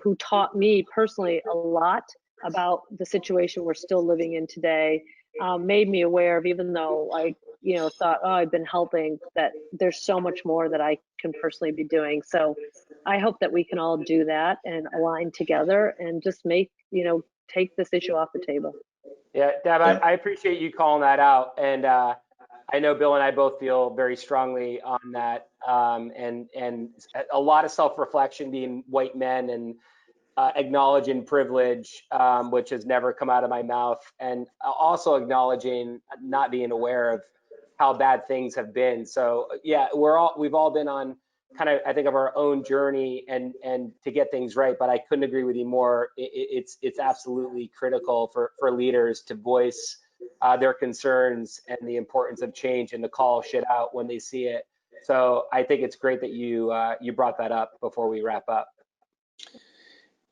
S5: who taught me personally a lot about the situation we're still living in today. Made me aware of, even though I, thought, oh, I've been helping, that there's so much more that I can personally be doing. So I hope that we can all do that and align together and just take this issue off the table.
S4: Yeah, Deb, I appreciate you calling that out. And I know Bill and I both feel very strongly on that. And a lot of self-reflection, being white men, and acknowledging privilege, which has never come out of my mouth, and also acknowledging not being aware of how bad things have been. So yeah, we've all been on kind of, I think, of our own journey and to get things right. But I couldn't agree with you more. It's absolutely critical for leaders to voice their concerns and the importance of change, and to call shit out when they see it. So I think it's great that you brought that up before we wrap up.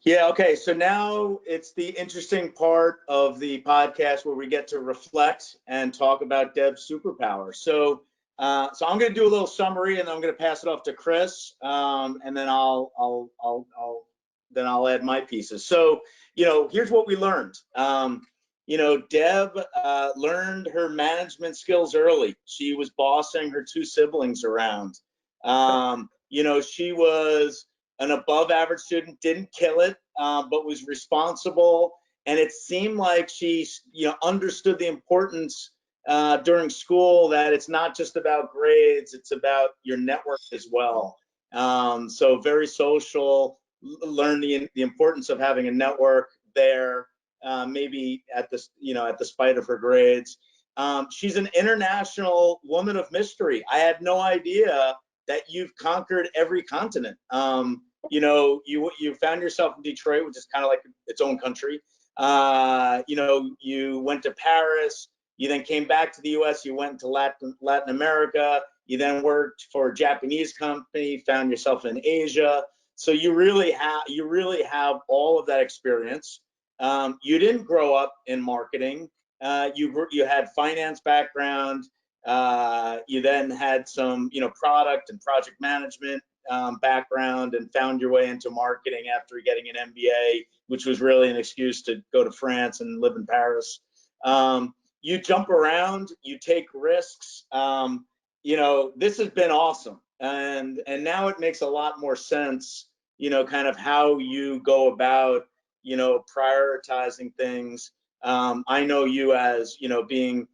S3: Yeah, okay, so now it's the interesting part of the podcast where we get to reflect and talk about Deb's superpower. So I'm going to do a little summary, and then I'm going to pass it off to Chris, and then I'll add my pieces. So, here's what we learned. Deb learned her management skills early. She was bossing her two siblings around. She was an above average student, didn't kill it, but was responsible. And it seemed like she, understood the importance during school, that it's not just about grades, it's about your network as well. So very social, learn the importance of having a network there, maybe at the spite of her grades. She's an international woman of mystery. I had no idea that you've conquered every continent. You found yourself in Detroit, which is kind of like its own country. You went to Paris. You then came back to the U.S. You went to Latin America. You then worked for a Japanese company. Found yourself in Asia. So you really have all of that experience. You didn't grow up in marketing. You had finance background. You then had some, product and project management background, and found your way into marketing after getting an MBA, which was really an excuse to go to France and live in Paris. You jump around, you take risks. This has been awesome, and now it makes a lot more sense, kind of how you go about, prioritizing things. I know you as, being,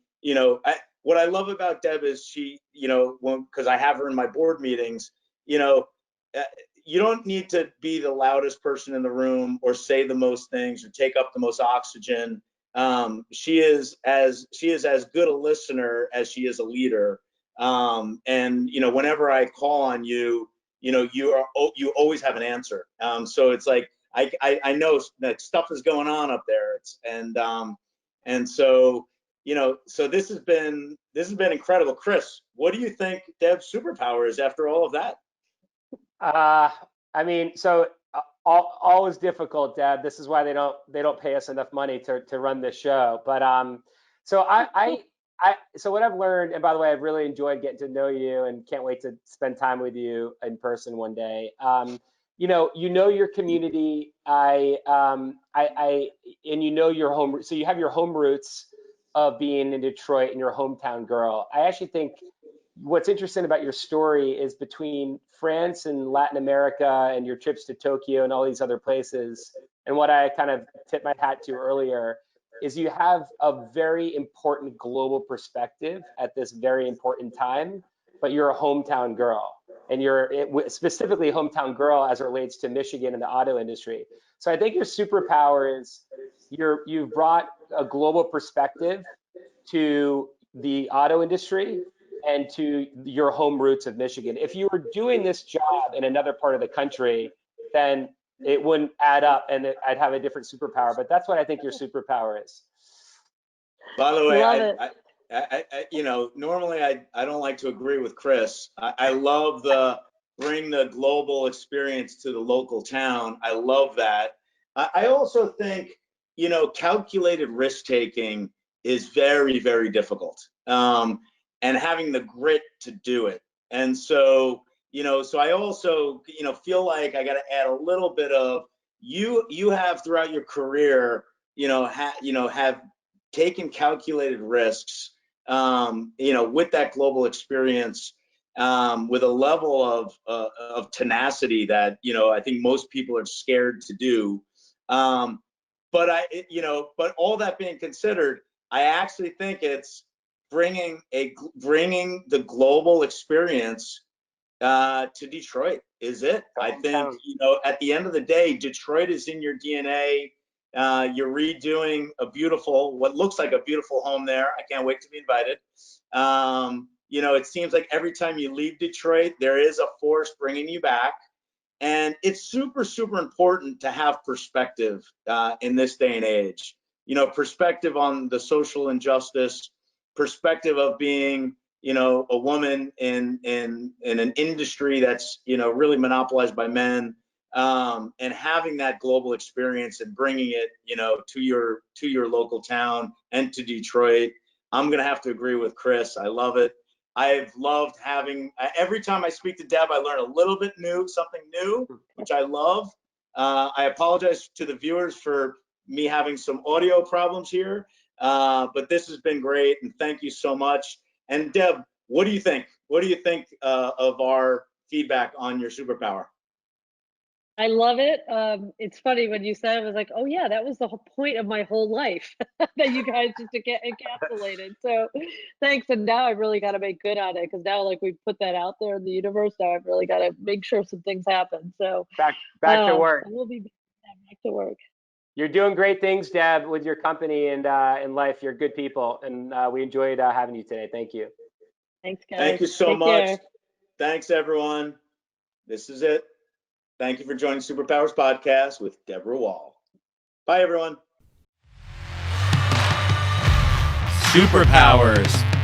S3: what I love about Deb is she, because I have her in my board meetings, you don't need to be the loudest person in the room or say the most things or take up the most oxygen. She is as good a listener as she is a leader. And whenever I call on you, you always have an answer. So it's like I know that stuff is going on up there. So this has been incredible. Chris, what do you think Deb's superpower is after all of that?
S4: All is difficult, Deb. This is why they don't pay us enough money to run this show. But so what I've learned, and by the way, I've really enjoyed getting to know you, and can't wait to spend time with you in person one day. Your community, and your home. So you have your home roots of being in Detroit and your hometown girl. I actually think what's interesting about your story is between France and Latin America and your trips to Tokyo and all these other places, and what I kind of tipped my hat to earlier is you have a very important global perspective at this very important time, but you're a hometown girl, and you're specifically a hometown girl as it relates to Michigan and the auto industry. So I think your superpower is you've brought a global perspective to the auto industry and to your home roots of Michigan. If you were doing this job in another part of the country, then it wouldn't add up, and I'd have a different superpower. But that's what I think your superpower is.
S3: By the way, normally I don't like to agree with Chris. I love bring the global experience to the local town. I love that. I also think, calculated risk taking is very, very difficult. And having the grit to do it. And so, so I also, feel like I got to add a little bit of you have throughout your career, have taken calculated risks, with that global experience, with a level of tenacity that, I think most people are scared to do. But all that being considered, I actually think it's bringing the global experience to Detroit is it. I think, at the end of the day, Detroit is in your DNA. You're redoing what looks like a beautiful home there. I can't wait to be invited. It seems like every time you leave Detroit, there is a force bringing you back. And it's super, super important to have perspective in this day and age. Perspective on the social injustice, perspective of being, a woman in an industry that's, really monopolized by men, and having that global experience and bringing it, to your local town and to Detroit. I'm gonna have to agree with Chris. I love it. I've loved having, every time I speak to Deb, I learn a little bit something new, which I love. I apologize to the viewers for me having some audio problems here, but this has been great, and thank you so much. And Deb, what do you think? What do you think of our feedback on your superpower?
S5: I love it. It's funny when you said it, I was like, oh yeah, that was the whole point of my whole life that you guys just encapsulated. So thanks. And now I've really got to make good on it, because now like we put that out there in the universe. Now I've really got to make sure some things happen. So
S4: Back to work.
S5: We'll be back to work.
S4: You're doing great things, Deb, with your company and in life. You're good people, and we enjoyed having you today. Thank you.
S5: Thanks, guys.
S3: Thank you so
S5: Take
S3: much.
S5: care.
S3: Thanks, everyone. This is it. Thank you for joining Superpowers Podcast with Deborah Wahl. Bye, everyone.
S1: Superpowers.